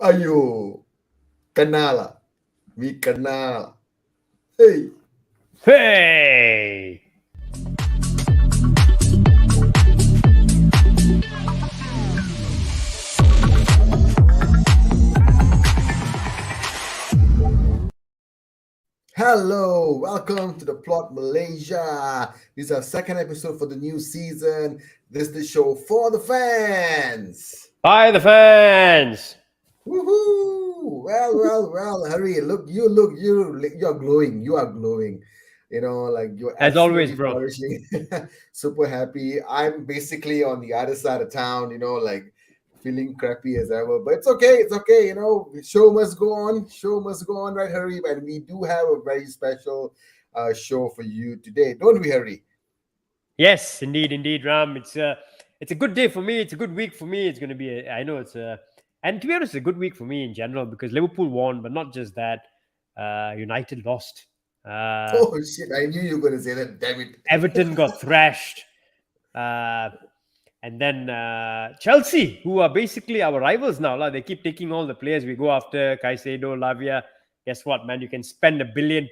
Ayo, kena lah. Mi kena lah. Hey. Hey! Hello, welcome to the Plot Malaysia. This is our second episode for the new season. This is the show for the fans. By the fans! Woohoo! Well, Harry, you're glowing. You are glowing. You know, like you're As always, absolutely bro. flourishing. Super happy. I'm basically on the other side of town, like feeling crappy as ever. But it's okay. Show must go on, right, Harry? And we do have a very special show for you today, don't we, Harry? Yes, indeed, Ram. It's a good day for me. It's a good week for me. It's going to be, and to be honest, it's a good week for me in general because Liverpool won, but not just that. United lost. Oh shit! I knew you were going to say that. Damn it! Everton got thrashed. And then Chelsea, who are basically our rivals now, they keep taking all the players we go after, Caicedo, Lavia. Guess what, man? You can spend £1 billion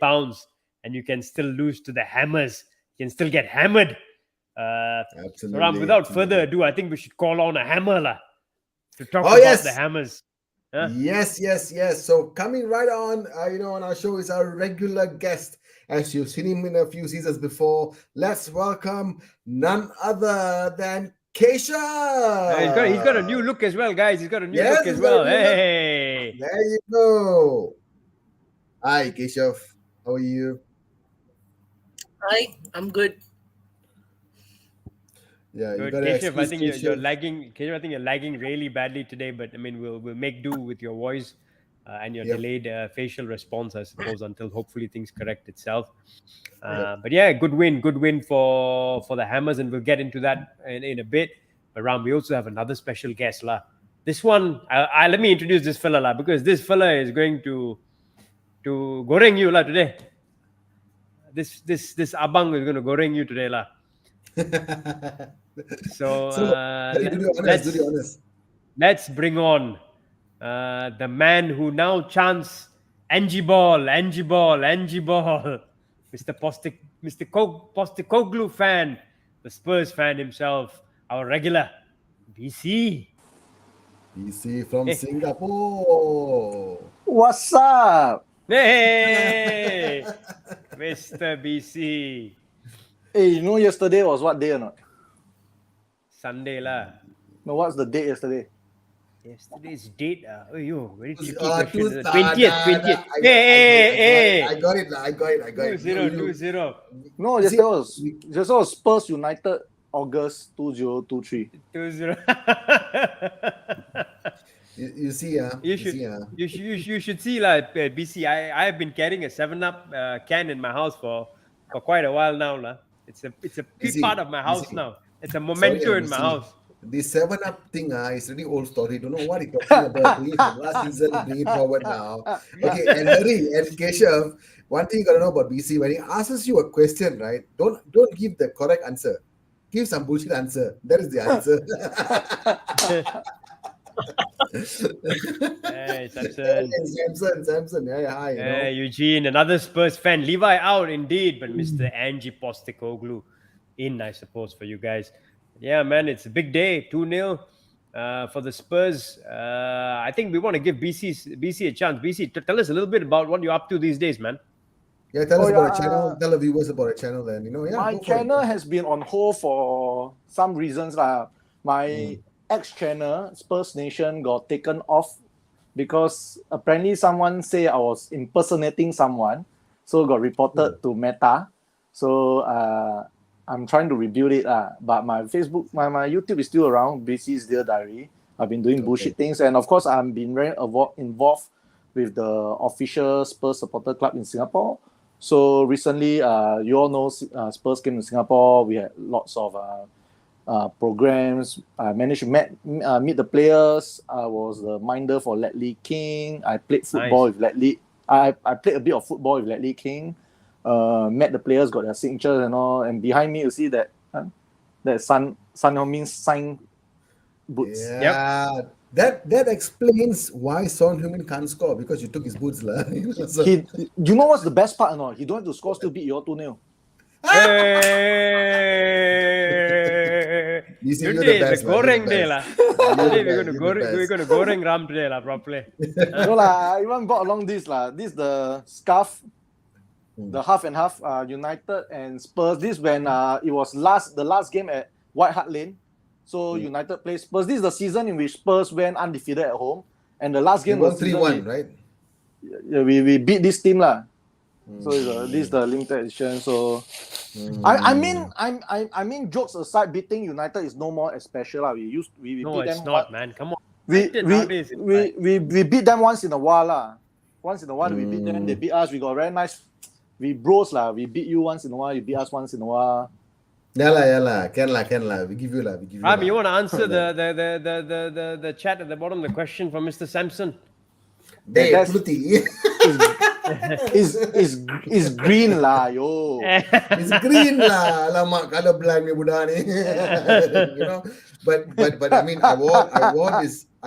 and you can still lose to the Hammers. You can still get hammered. Absolutely. So Ram, without further ado, I think we should call on a hammer to talk Oh, about yes. the Hammers. Huh? Yes. So coming right on, on our show is our regular guest. As you've seen him in a few seasons before, let's welcome none other than Keshav. He's got a new look as well, guys. He's got a new look as well. Hey, there you go. Hi, Keshav. How are you? Hi, I'm good. Yeah, good. Keshav, I think you're lagging. Keshav, I think you're lagging really badly today. But I mean, we'll make do with your voice and your delayed facial response, I suppose, until hopefully things correct itself. But yeah, good win for the Hammers, and we'll get into that in a bit. But Ram, we also have another special guest, This one, let me introduce this fella, because this fella is going to goreng you today. This abang is going to goreng you today, So let's bring on the man who now chants Angie Ball, Mr. Postecoglou fan, the Spurs fan himself, our regular BC from Singapore. What's up? Hey, Mr. BC. Hey, you know yesterday was what day or not? Sunday No, what's the date yesterday? Yesterday's date, very tricky question. 20th. Hey. I got it. 2-0. No, yesterday was Spurs United August 2023. 2-0. You see, You should see, BC. I have been carrying a 7-Up can in my house for quite a while now, It's a big part of my house now. It's a memento in my house. The 7-Up thing is really old story. Don't know what you're talking about. Bring it from last season, bring it forward now. Okay, and Harry and Keshav, one thing you gotta know about BC, when he asks you a question, right? Don't give the correct answer. Give some bullshit answer. That is the answer. Hey, Samson. Yeah, hi. Hey, Eugene, another Spurs fan. Levi out indeed, but Mr. Angie Postecoglou in, I suppose, for you guys. Yeah, man, it's a big day. 2-0 for the Spurs. I think we want to give BC a chance. BC, tell us a little bit about what you're up to these days, man. Yeah, tell us about a channel. Tell the viewers about a channel then. My channel has been on hold for some reasons. My ex-channel, Spurs Nation, got taken off because apparently someone say I was impersonating someone. So got reported to Meta. So I'm trying to rebuild it. But my Facebook, my YouTube is still around, BC's Dear Diary. I've been doing bullshit things. And of course, I've been very involved with the official Spurs supporter club in Singapore. So recently, you all know Spurs came to Singapore. We had lots of programs. I managed to meet the players. I was the minder for Ledley King. I played football with Ledley. I played a bit of football with Ledley King. Met the players, got their signatures and all. And behind me, you see that Son Heung-min's signed boots. Yeah. That explains why Son Heung-min can't score because you took his boots, lah. So, You know what's the best part or not? He don't have to score, still beat your 2-0. Hey, you see, you're today the is a best, man. You're the goreng day best. lah. You're Today the best. You're the we're best. gonna goreng ram today lah properly. No lah, I even brought along this lah. This the scarf, the half and half. United and Spurs. This when it was the last game at White Hart Lane. So United plays Spurs. This is the season in which Spurs went undefeated at home, and the last You game won was season 3-1, right? we beat this team lah. So this is the limited edition. So I mean jokes aside, beating United is no more as special lah. We No, beat it's them not, man. Come on. we Nowadays, it's like- we beat them once in a while lah. Once in a while we beat them, they beat us. We got very nice. We bros lah. We beat you once in a while. You beat us once in a while. Yeah lah. Can lah. We give you lah. Ram, you want to answer the chat at the bottom, the question from Mr. Sampson? Hey, That's- Pluti. Is green lah, yo. It's green lah. Alamak, colorblind ni budak ni. You know, but I mean, I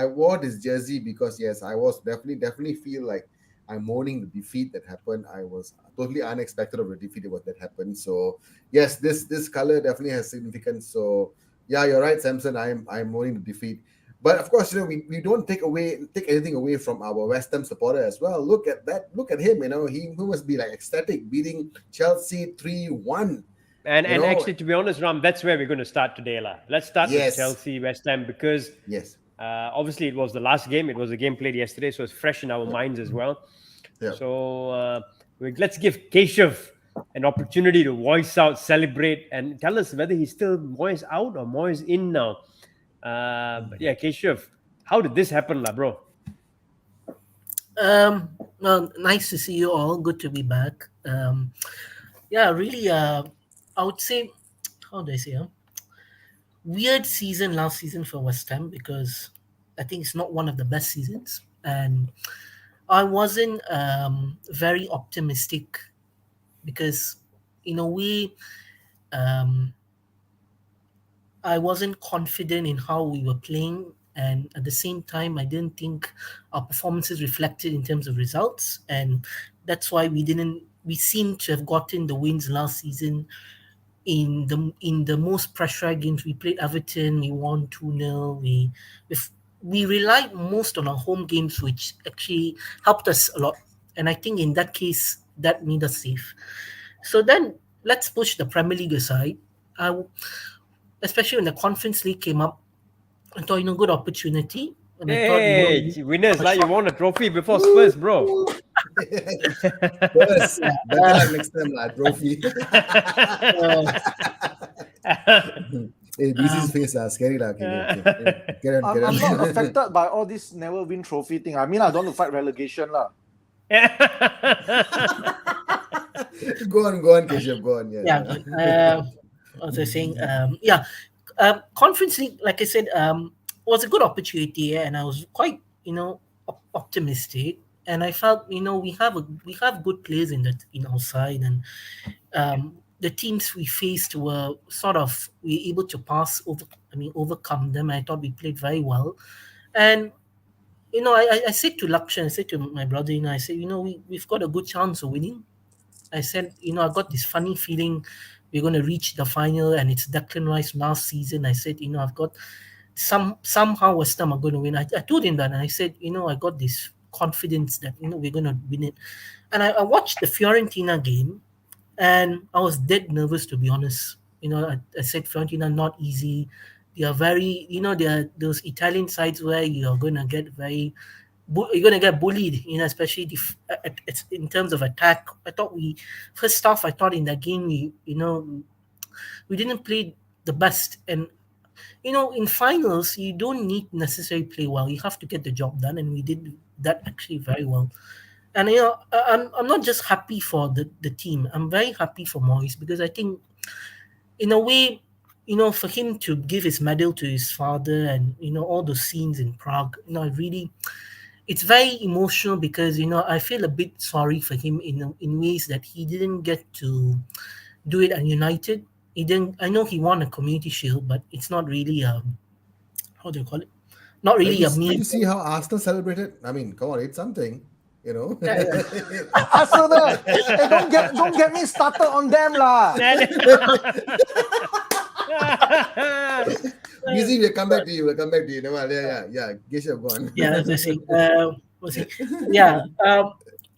wore this jersey because yes, I was definitely feel like I'm mourning the defeat that happened. I was totally unexpected of the defeat that happened. So yes, this color definitely has significance. So yeah, you're right, Samson. I'm mourning the defeat. But of course, you know, we don't take anything away from our West Ham supporter as well. Look at that. Look at him. You know, he must be like ecstatic beating Chelsea 3-1. And actually, to be honest, Ram, that's where we're going to start today, lah. Let's start with Chelsea, West Ham, because yes, obviously it was the last game. It was a game played yesterday, so it's fresh in our minds as well. Yeah. So let's give Keshav an opportunity to voice out, celebrate, and tell us whether he's still Moyes out or Moyes in now. But yeah, Keshav, how did this happen, lah, bro? Well, nice to see you all. Good to be back. Yeah, really. I would say, how do I say? Weird season last season for West Ham because I think it's not one of the best seasons, and I wasn't very optimistic because in a way, I wasn't confident in how we were playing, and at the same time, I didn't think our performances reflected in terms of results, and that's why we seem to have gotten the wins last season in the most pressurized games. We played Everton, we won 2-0. We relied most on our home games, which actually helped us a lot. And I think in that case, that made us safe. So then let's push the Premier League aside. Especially when the Conference League came up, I thought, good opportunity. And I thought, Hey, winners, like you won a trophy before Spurs, bro. First, better luck next time, lah, trophy. Hey, BC's face are scary, lah. Okay. Get I'm on. not affected by all this never win trophy thing. I mean, I don't want to fight relegation lah. Go on, Keshav, go on. Yeah. As I was saying, Conference League, like I said, was a good opportunity, and I was quite, optimistic. And I felt, we have good players in our side, and the teams we faced were we were able to overcome them. I thought we played very well, and I said to Lakshan, I said to my brother, I said, we've got a good chance of winning. I said, I got this funny feeling we're going to reach the final, and it's Declan Rice last season. I said, I've got somehow West Ham are going to win. I told him that, and I said, I got this confidence that we're going to win it. And I watched the Fiorentina game, and I was dead nervous, to be honest. I said Fiorentina not easy. They are very, they are those Italian sides where you're going to get bullied, especially in terms of attack. I thought first half, in that game, we didn't play the best. And, in finals, you don't need necessarily play well. You have to get the job done. And we did that actually very well. And, I'm not just happy for the team. I'm very happy for Moyes because I think, in a way, for him to give his medal to his father and, all those scenes in Prague, it's very emotional because, I feel a bit sorry for him in ways that he didn't get to do it at United. I know he won a Community Shield, but it's not really, how do you call it? not Did really a did meal. you see how Arsenal celebrated? I mean, come on, it's something, you know. Yeah, yeah. Arsenal, hey, don't get me started on them lah. Busy, we'll come back to you. We'll come back to you. No, yeah. Geshe, go on. Yeah, as I say, yeah.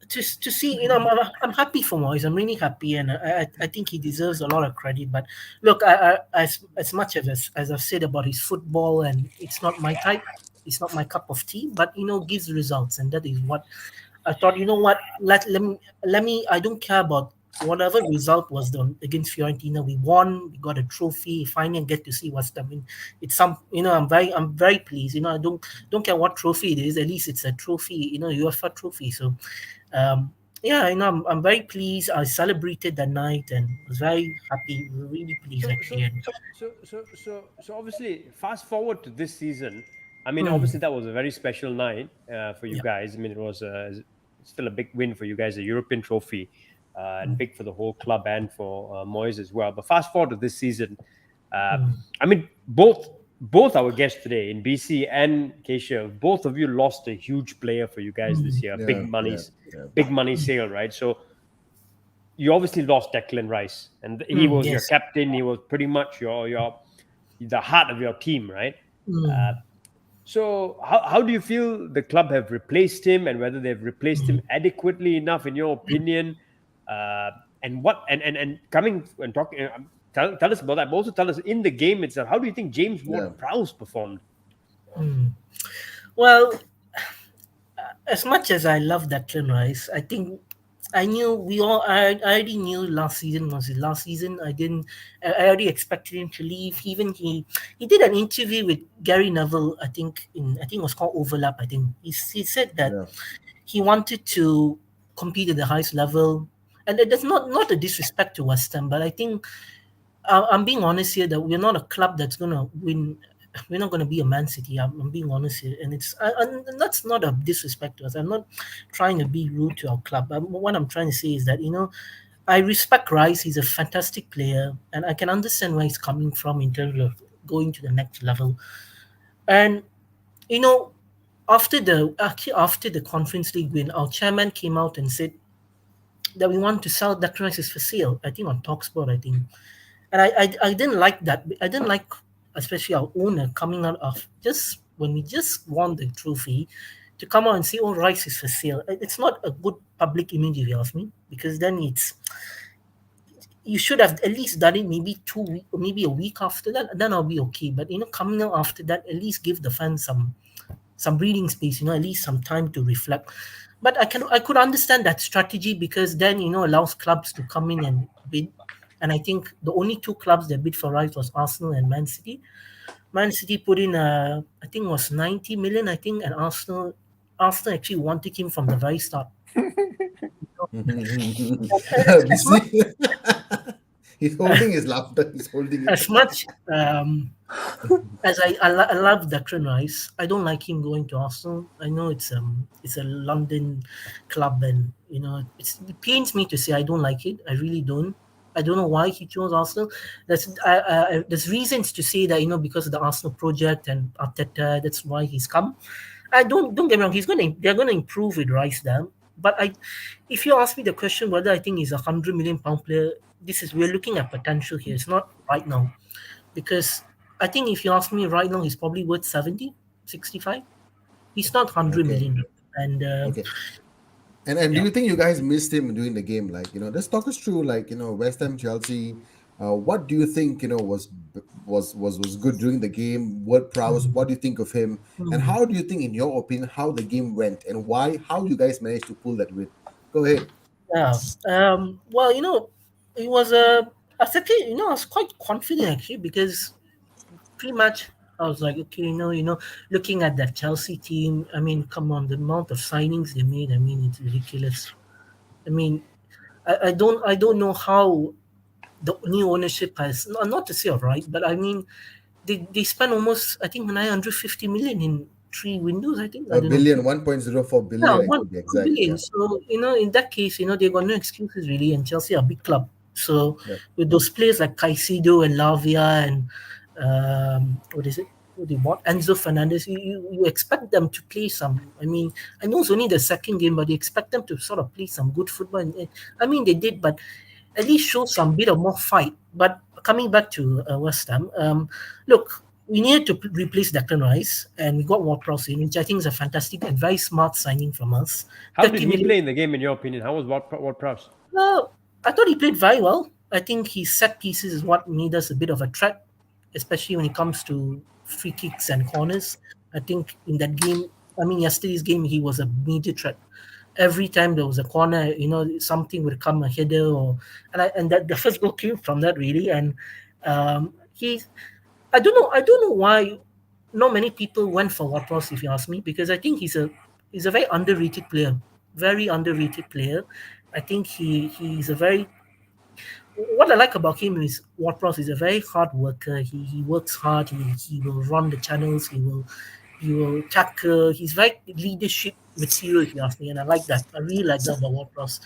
To see, I'm happy for Moyes. I'm really happy, and I think he deserves a lot of credit. But look, as much as I've said about his football, and it's not my type, it's not my cup of tea. But gives results, and that is what I thought. You know what? Let me. I don't care about whatever result was done against Fiorentina. We won. We got a trophy. Finally, get to see what's done. It's some. I'm very pleased. I don't care what trophy it is. At least it's a trophy. UEFA trophy. So, um, yeah, I'm very pleased. I celebrated that night and was very happy, really pleased so, so, actually. And so obviously, fast forward to this season. I mean, mm, obviously, that was a very special night for you yeah, guys. I mean, it was still a big win for you guys, a European trophy, and mm, big for the whole club and for Moyes as well. But fast forward to this season, uh, mm, I mean, both our guests today in BC and Keshav, both of you lost a huge player for you guys this mm, year, Yeah, yeah, yeah. big money sale, right? So you obviously lost Declan Rice, and he was your yes. captain. He was pretty much your the heart of your team, right? Uh, Mm, so how do you feel the club have replaced him, and whether they've replaced him mm, adequately enough in your opinion? Uh, and what and coming and talking, tell us about that. But also tell us in the game itself. How do you think James Yeah. Ward-Prowse performed? mm. Well, as much as I love Declan Rice, I think I already knew last season was his last season. I already expected him to leave. Even he did an interview with Gary Neville, I think it was called Overlap. I think he said that Yeah. he wanted to compete at the highest level. And that's not a disrespect to West Ham, but I think I'm being honest here that we're not a club that's gonna win. We're not gonna be a Man City. I'm being honest here, and and that's not a disrespect to us. I'm not trying to be rude to our club. What I'm trying to say is that I respect Rice. He's a fantastic player, and I can understand where he's coming from in terms of going to the next level. And you know, after the Conference League win, our chairman came out and said that we want to sell Declan Rice for sale. I think on Talksport. I think and I didn't like that. I didn't like, especially our owner coming out of just when we just won the trophy, to come out and say, "Oh, Rice is for sale." It's not a good public image, if you ask me, because then you should have at least done it maybe 2 weeks or maybe a week after that. Then I'll be okay. But coming out after that, at least give the fans some breathing space. At least some time to reflect. But I could understand that strategy because then allows clubs to come in and bid. And I think the only two clubs that bid for Rice was Arsenal and Man City. Man City put in I think it was 90 million. I think, and Arsenal actually wanted him from the very start. We As much see. He's holding his laughter. He's holding it. as much as I love Declan Rice, I don't like him going to Arsenal. I know it's a London club, and it pains me to say I don't like it. I really don't. I don't know why he chose Arsenal. There's reasons to say that because of the Arsenal project and Arteta. That's why he's come. I don't get me wrong. They're gonna improve with Rice there. But if you ask me the question whether I think he's £100 million player, we're looking at potential here. It's not right now because I think if you ask me right now, he's probably worth 70, 65. He's not 100 Okay. million. And Okay. And do yeah, you think you guys missed him during the game? Like, let's talk us through, like, West Ham, Chelsea. What do you think, was good during the game? What prowess? mm, What do you think of him? And mm, how do you think, in your opinion, how the game went and why? How you guys managed to pull that win? Go ahead. yeah. Well, it was I was actually, I was quite confident actually because pretty much I was like, okay, looking at that Chelsea team, I mean, come on, the amount of signings they made, I mean, it's ridiculous. I mean, I don't know how the new ownership has not to say right, but I mean they spent almost I think 950 million in 3 windows. I think I A don't know. billion, 1.04 Yeah, billion, one to be one exact. billion. Yeah. So in that case, they got no excuses really, and Chelsea are a big club. So Yeah. with those players like Caicedo and Lavia and what is it? they bought Enzo Fernandez. You expect them to play some. I mean, I know it's only the second game, but you expect them to sort of play some good football. And I mean, they did, but at least show some bit of more fight. But coming back to West Ham, look, we needed to replace Declan Rice, and we got Ward-Prowse in, which I think is a fantastic and very smart signing from us. How did 30 he million. play in the game, in your opinion? How was Ward-Prowse? No, I thought he played very well. I think his set pieces is what made us a bit of a threat, especially when it comes to free kicks and corners. I think in that game, I mean, yesterday's game, he was a major threat. Every time there was a corner, something would come, a header, and that the first goal came from that really. And he's, I don't know why not many people went for Ward-Prowse, if you ask me, because I think he's a very underrated player, very underrated player. I think he's a very, what I like about him is Ward-Prowse is a very hard worker. He works hard. He will run the channels. He will tackle. He's very leadership material, if you ask me, and I like that. I really like that about Ward-Prowse,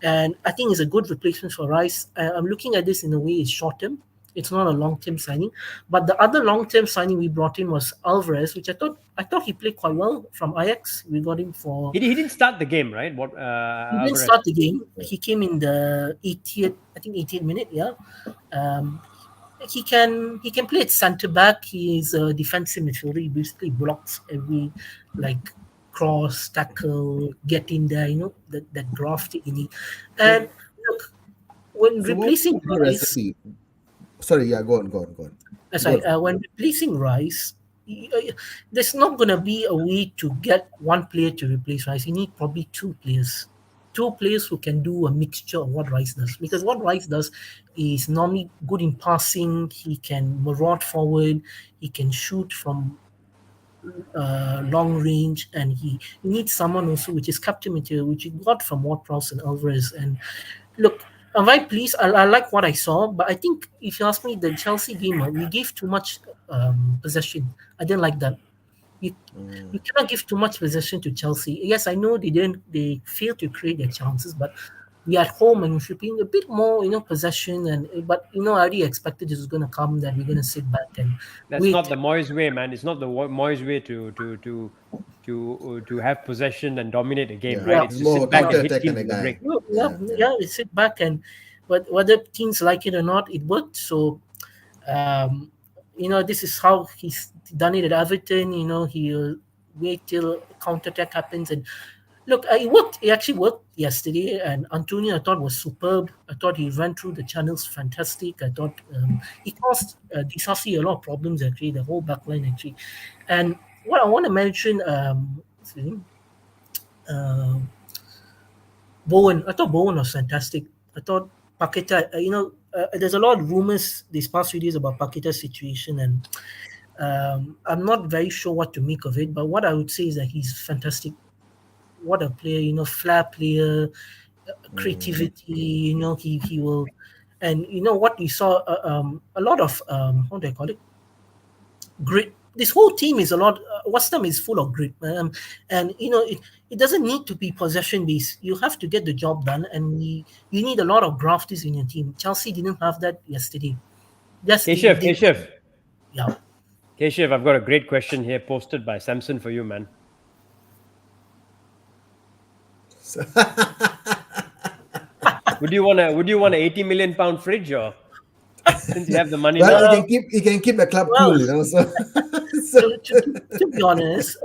and I think it's a good replacement for Rice. I'm looking at this in a way it's short term. It's not a long term signing, but the other long term signing we brought in was Alvarez, which I thought he played quite well from Ajax. We got him for. He didn't start the game, right? What? He Alvarez? didn't start the game. He came in the 80th minute. Yeah, he can play at centre back. He's a defensive midfielder. He basically blocks every cross, tackle, get in there. That grafting in it. And look, when replacing the Rice, recipe? Sorry, yeah, go on. when replacing Rice, there's not going to be a way to get one player to replace Rice. You need probably two players who can do a mixture of what Rice does. Because what Rice does is normally good in passing. He can maraud forward. He can shoot from long range, and he needs someone also which is captain material, which he got from Ward-Prowse and Alvarez. And look, I'm very pleased. I like what I saw, but I think if you ask me, the Chelsea game, we gave too much possession. I didn't like that. You cannot give too much possession to Chelsea. Yes, I know they failed to create their chances, but we at home and we should be a bit more, possession. But I already expected this was going to come, that we're going to sit back and That's wait. not the Moyes way, man. It's not the Moyes way to have possession and dominate a game, right? It's to sit back and hit teams in the break. We sit back, but whether teams like it or not, it worked. So, this is how he's done it at Everton. He'll wait till counter-attack happens. And look, it worked. It actually worked yesterday. And Antonio, I thought, was superb. I thought he ran through the channels fantastic. I thought he caused Disasi a lot of problems, actually, the whole backline, actually. And what I want to mention, Bowen. I thought Bowen was fantastic. I thought Paqueta, there's a lot of rumors these past few days about Paqueta's situation, and I'm not very sure what to make of it. But what I would say is that he's fantastic. What a player, flair player, creativity. He will, and what you saw, a lot of how do I call it? Grit. This whole team is a lot. West Ham is full of grit, and it doesn't need to be possession based. You have to get the job done, and you need a lot of grafters in your team. Chelsea didn't have that yesterday. Keshav. Yeah. Keshav, I've got a great question here posted by Samson for you, man. Would you want a 80 million pound fridge, or since you have the money? Well, you can keep the club cool, So to be honest,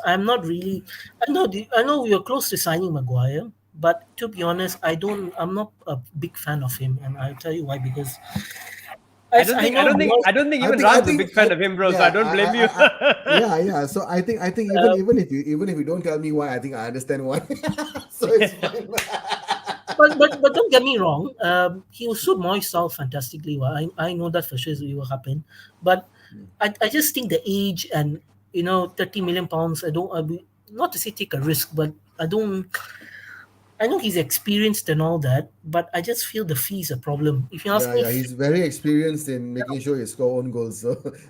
I'm not really. I know we are close to signing Maguire, but to be honest, I'm not a big fan of him, and I'll tell you why. Because I don't think even Ram's a big fan of him, bro. So I don't blame you. Yeah. So I think even if you don't tell me why, I think I understand why. So it's fine. But don't get me wrong. He will suit Moyes style fantastically well. I know that for sure it will happen. But I just think the age and 30 million pounds. Not to say take a risk, but I don't. I know he's experienced and all that, but I just feel the fee is a problem. If you ask me, he's very experienced in making sure he score own goals.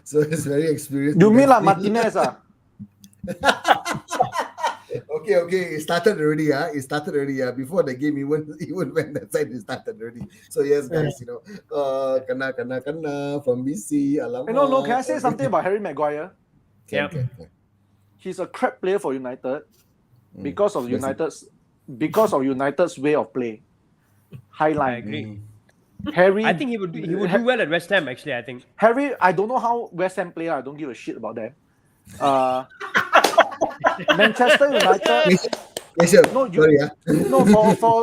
So he's very experienced. You mean like Martinez? Okay. It started already, It started already, Before the game even went that side, it started already. So yes, guys, Kana from BC, No, can I Alamak. say something about Harry Maguire? Yeah. Can. He's a crap player for United Mm. because of That's it. United's way of play. High I line. agree. Harry, I think he would do well at West Ham. Actually, I think. Harry, I don't know how West Ham player. I don't give a shit about them. Manchester United. Keshav, No, you sorry, no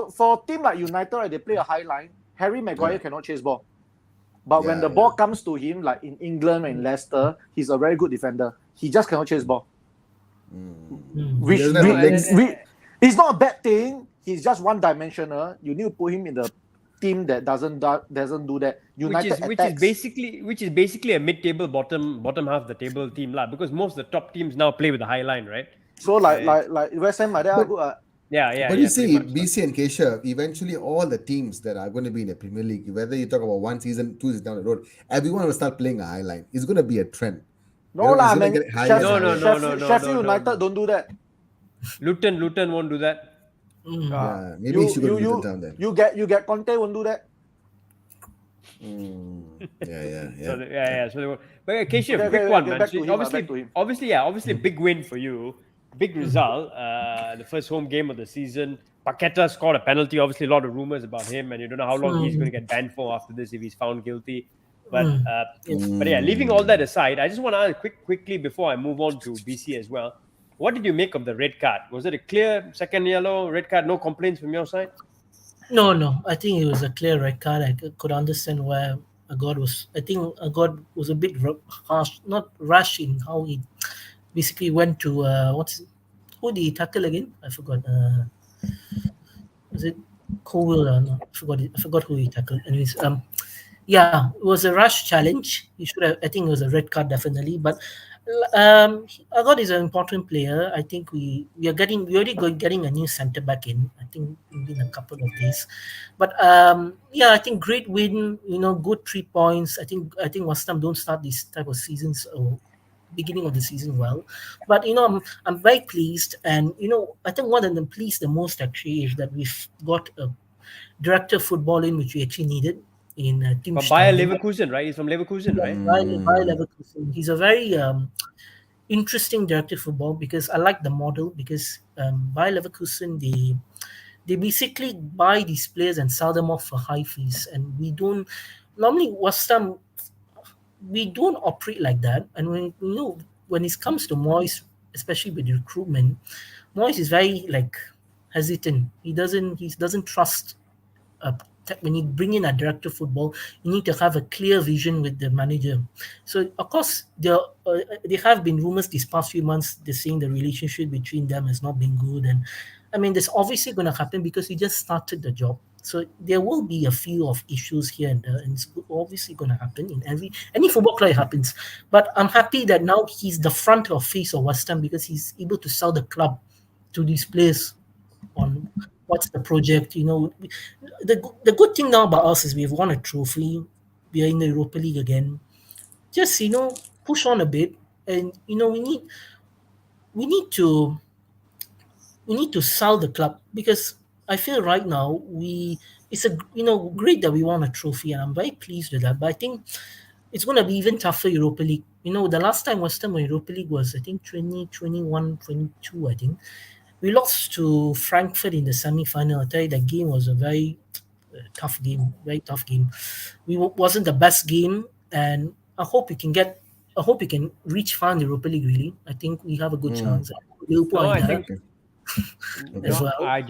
for team like United, right, they play a high line. Harry Maguire cannot chase ball. But when the ball comes to him, like in England and Leicester, he's a very good defender. He just cannot chase ball. Which He doesn't have the legs. it's not a bad thing. He's just one-dimensional. You need to put him in the team that doesn't do that. United Which is basically a mid-table bottom half of the table team lah. Because most of the top teams now play with the high line, right? So like West Ham, like that. Yeah. But you see, pretty much. BC and Keshav, eventually all the teams that are going to be in the Premier League, whether you talk about 1 season, 2 seasons down the road, everyone will start playing a high line. It's going to be a trend. No lah, it's gonna man. get higher and higher. No, Sheffield United don't do that. Luton won't do that. Yeah, maybe you should go to Little Town then. You get Conte won't do that. Yeah. So they won't. But Keshav, Okay, quick one, man. back to him, Obviously, back to him. obviously, big win for you. Big result. The first home game of the season. Paqueta scored a penalty. Obviously, a lot of rumors about him, and you don't know how long he's going to get banned for after this if he's found guilty. But yeah, leaving all that aside, I just want to ask quickly before I move on to BC as well. What did you make of the red card? Was it a clear second yellow, red card? No complaints from your side? No. I think it was a clear red card. I could understand where Agod was. I think Agod was a bit harsh, not rash in how he basically went to who did he tackle again? I forgot. Was it Cowell? No, I forgot who he tackled. Anyways, yeah, it was a rush challenge. He should have. I think it was a red card definitely. But Agod is an important player. I think we already getting a new centre back in. I think in a couple of days. But yeah, I think great win. Good 3 points. I think West Ham don't start this type of seasons or beginning of the season well. But I'm very pleased, and I think one of them pleased the most actually is that we've got a director of football in which we actually needed in Tim But Bayer Stein. Leverkusen, right? He's from Leverkusen, right? Bayer Leverkusen. He's a very interesting director of football because I like the model because Bayer Leverkusen they basically buy these players and sell them off for high fees, and we don't normally West Ham we don't operate like that. And when it comes to Moyes, especially with recruitment, Moyes is very hesitant. He doesn't trust. When you bring in a director of football, you need to have a clear vision with the manager. So of course there have been rumors these past few months. They're saying the relationship between them has not been good, and I mean that's obviously going to happen because he just started the job. So there will be a few of issues here and there, and it's obviously going to happen in any football club. It happens, but I'm happy that now he's the front or face of West Ham because he's able to sell the club to these players on what's the project. The good thing now about us is we've won a trophy. We are in the Europa League again. Just push on a bit, and we need to sell the club because I feel right now it's great that we won a trophy and I'm very pleased with that. But I think it's going to be even tougher Europa League. The last time West Ham won Europa League was I think 2021, 22. I think we lost to Frankfurt in the semi-final. I tell you that game was a very tough game. Very tough game. Wasn't the best game, and I hope we can reach far in the Europa League. Really, I think we have a good chance. Liverpool No, are I there. think As well. I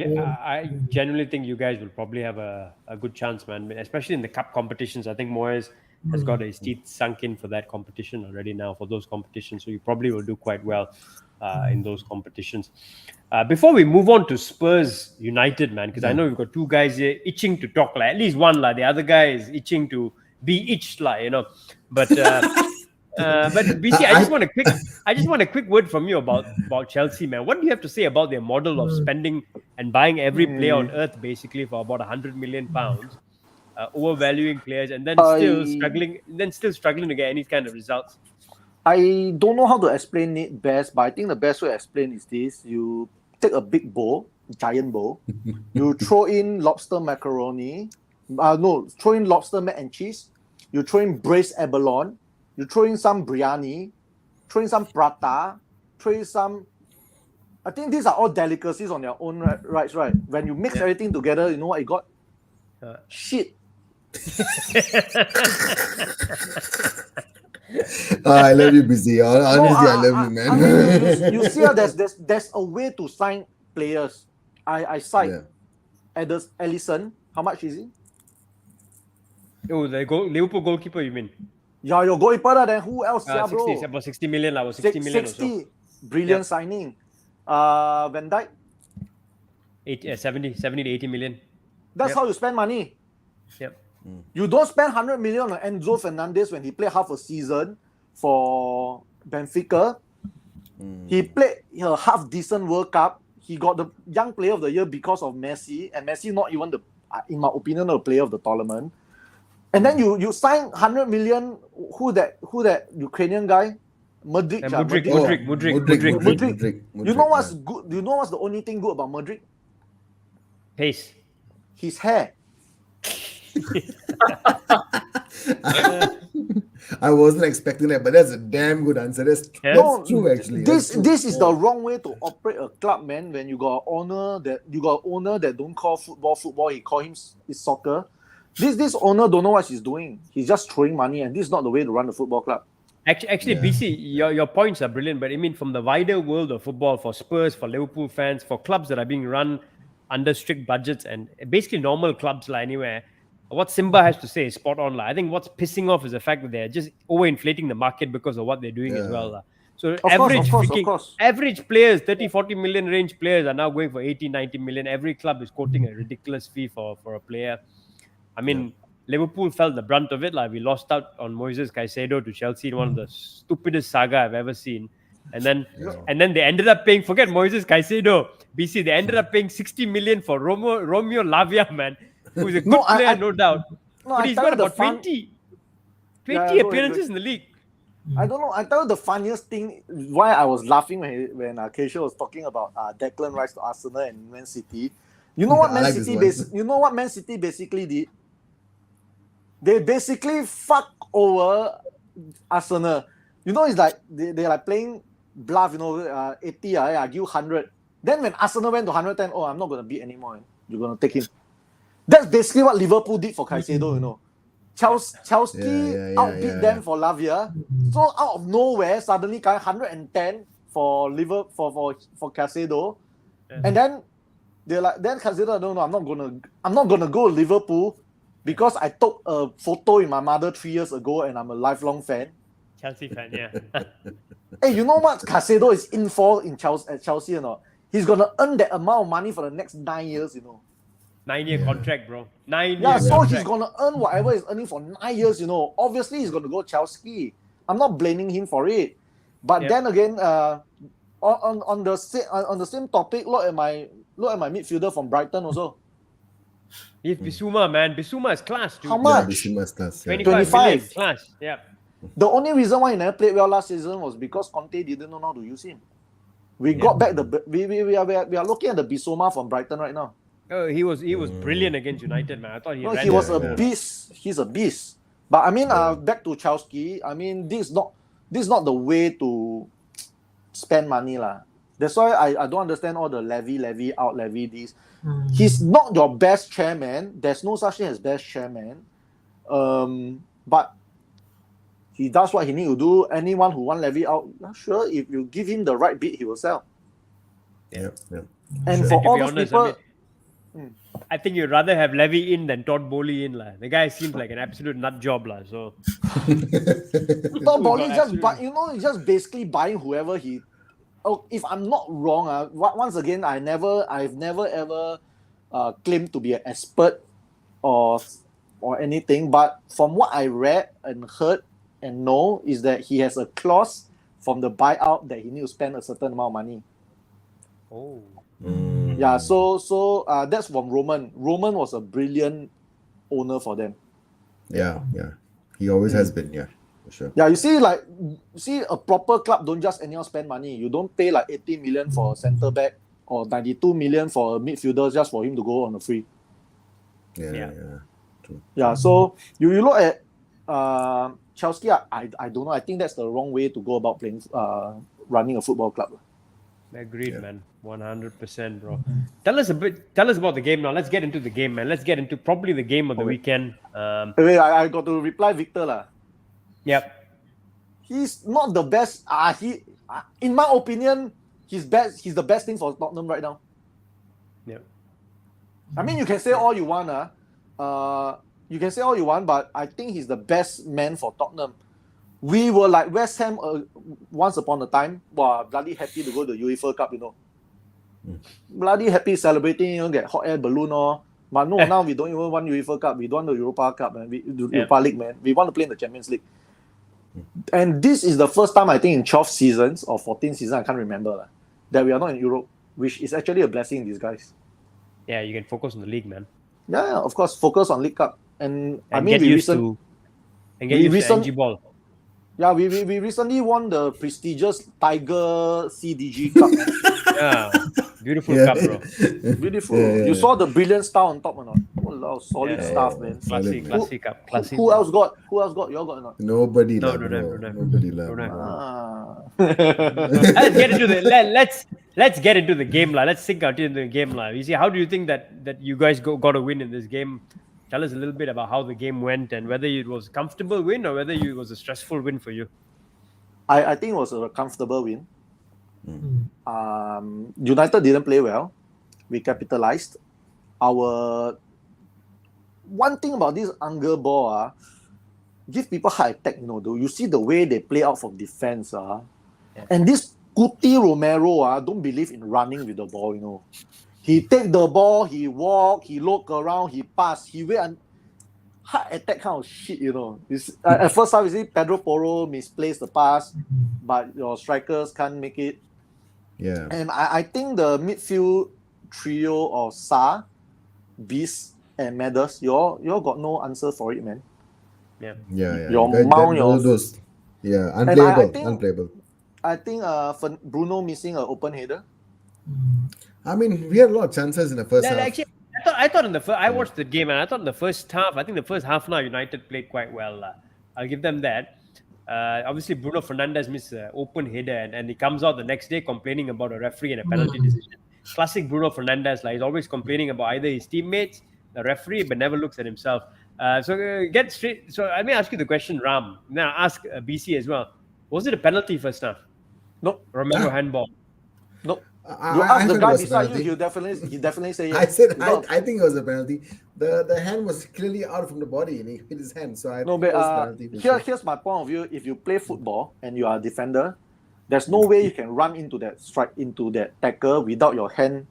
genuinely think you guys will probably have a good chance, man. Especially in the cup competitions. I think Moyes has got his teeth sunk in for that competition already now, for those competitions. So you probably will do quite well in those competitions. Before we move on to Spurs United, man, because I know we've got two guys here itching to talk, at least one, the other guy is itching to be itched, But BC, I just want a quick word from you about Chelsea, man. What do you have to say about their model of spending and buying every player on earth basically for about £100 million, overvaluing players, and then still struggling to get any kind of results? I don't know how to explain it best, but I think the best way to explain is this: you take a big bowl, giant bowl, you throw in lobster macaroni, throw in lobster mac and cheese, you throw in braised abalone, you throw in some biryani, throw in some prata, throw in some. I think these are all delicacies on their own rights, right? When you mix everything together, you know what you got? Shit. I love you, busy. Honestly, I love you, man. I mean, you see, there's a way to sign players. I signed Ellison. How much is he? Oh, the Liverpool goalkeeper, you mean? Yeah, your goalkeeper. Then who else? 60, about 60 million. 60 million 60. or so. Brilliant signing. Van Dijk. 70 to 80 million. That's how you spend money. Yep. You don't spend 100 million on Enzo Fernandez when he played half a season for Benfica. He played a half decent World Cup. He got the Young Player of the Year because of Messi, and Messi not even in my opinion, the player of the tournament. And then you sign 100 million. Who that Ukrainian guy? Mudryk. You know what's good? You know what's the only thing good about Mudryk? Pace. His hair. I wasn't expecting that, but that's a damn good answer. That's true, actually. This is the wrong way to operate a club, man. When you got owner that don't call football, he call him is soccer. This owner don't know what he's doing. He's just throwing money, and this is not the way to run the football club. Actually, BC, your points are brilliant, but I mean, from the wider world of football, for Spurs, for Liverpool fans, for clubs that are being run under strict budgets and basically normal clubs anywhere, what Simba has to say is spot on. I think what's pissing off is the fact that they're just overinflating the market because of what they're doing as well. So average players, 30, 40 million range players are now going for 80, 90 million. Every club is quoting a ridiculous fee for a player. I mean, Liverpool felt the brunt of it. We lost out on Moises Caicedo to Chelsea in one of the stupidest saga I've ever seen. And then they ended up paying, forget Moises Caicedo, BC, they ended up paying 60 million for Romeo Lavia, man, who's a good player, no doubt. But he's got about 20 appearances in the league. I don't know. I tell you the funniest thing, why I was laughing when Keisha was talking about Declan Rice to Arsenal and Man City. You know what Man City basically did? They basically fuck over Arsenal. You know, it's like they're like playing bluff, 80, I give 100. Then when Arsenal went to 110, I'm not going to beat anymore. You're going to take him. That's basically what Liverpool did for Caicedo, Chelsea outbid them for Lavia. So out of nowhere, suddenly 110 for Caicedo. And then they're like, then Caicedo, no, I'm not gonna go Liverpool because I took a photo with my mother 3 years ago and I'm a lifelong fan. Chelsea fan, yeah. Hey, you know what Caicedo is in for at Chelsea or not? He's gonna earn that amount of money for the next 9 years, 9-year contract, bro. 9 years. Yeah, so contract. he's gonna earn whatever he's earning for 9 years, Obviously, he's gonna go Chelsea. I'm not blaming him for it. But then again, on the same topic, look at my midfielder from Brighton also. He's Bissouma, man. Bissouma is class, dude. How much? Bissouma is class. 25 million, class. Yeah. The only reason why he never played well last season was because Conte didn't know how to use him. We got back we are looking at the Bissouma from Brighton right now. Oh, he was brilliant against United, man. I thought he was a beast. He's a beast. But I mean, back to Chelsea. I mean, this is not the way to spend money, lah. That's why I don't understand all the levy out, levy this. He's not your best chairman. There's no such thing as best chairman. But he does what he need to do. Anyone who want levy out, sure, if you give him the right bid, he will sell. Yeah. And for all those people. I think you'd rather have Levy in than Todd Bowley in. The guy seems like an absolute nut job. So Todd Bowley just basically buying whoever he. Oh, if I'm not wrong, once again, I've never ever claimed to be an expert or anything. But from what I read and heard and know is that he has a clause from the buyout that he needs to spend a certain amount of money. Oh. Yeah, so that's from Roman. Roman was a brilliant owner for them. Yeah. He always has been, for sure. Yeah, you see a proper club don't just anyhow spend money. You don't pay 80 million for a centre back or 92 million for a midfielder just for him to go on a free. Yeah. True. Yeah, so you look at Chelsea, I don't know. I think that's the wrong way to go about playing, running a football club. Agreed, man. 100%, bro. Tell us about the game now. Let's get into the game, man. Let's get into probably the game of the weekend. Wait, I got to reply Victor lah. Yep. He's not the best. In my opinion, he's the best thing for Tottenham right now. Yep. I mean, you can say all you want, you can say all you want, but I think he's the best man for Tottenham. We were like West Ham once upon a time. Wow, bloody happy to go to the UEFA Cup, Bloody happy celebrating, get hot air balloon, But no, now we don't even want UEFA Cup. We don't want the Europa Cup, man. Europa League, man. We want to play in the Champions League. And this is the first time, I think, in 12 seasons or 14 seasons, I can't remember, that we are not in Europe, which is actually a blessing in disguise. Yeah, you can focus on the league, man. Yeah, of course, focus on League Cup. And I mean, get used to NG Ball. Yeah, we recently won the prestigious Tiger CDG Cup. Yeah, beautiful cup, bro. Beautiful. You saw the brilliant star on top or not? Oh, solid stuff, man. Classy cup. Classy. Who else got? You all got or not? Nobody. Nobody. Let's get into the game, la. Let's sink out into the game, la. You see, how do you think that you guys got a win in this game? Tell us a little bit about how the game went and whether it was a comfortable win or whether it was a stressful win for you. I think it was a comfortable win. United didn't play well. We capitalized. One thing about this Unger ball, give people heart attack, though. You see the way they play out from defense, and this Guti Romero, don't believe in running with the ball, He take the ball, he walk, he look around, he pass, he wait and heart attack kind of shit, At first time, you see Pedro Porro misplaced the pass, but your strikers can't make it. Yeah. And I think the midfield trio of Sa, Beast, and Madders, you all got no answer for it, man. Yeah. Your mount, those. Yeah, unplayable. I think Bruno missing an open header. I mean, we had a lot of chances in the first half. Actually, I thought in the first, I watched the game and I thought in the first half, I think the first half an hour United played quite well. I'll give them that. Obviously, Bruno Fernandes missed an open header and he comes out the next day complaining about a referee and a penalty decision. Classic Bruno Fernandes, he's always complaining about either his teammates, the referee, but never looks at himself. Get straight. So let me ask you the question, Ram. Now ask BC as well. Was it a penalty first half? No. Romero handball. No. You ask the guy beside you, he definitely say yes. I think it was a penalty. The hand was clearly out from the body and he hit his hand. So it was penalty. Here's my point of view. If you play football and you are a defender, there's no way you can run into that strike, into that tackle without your hand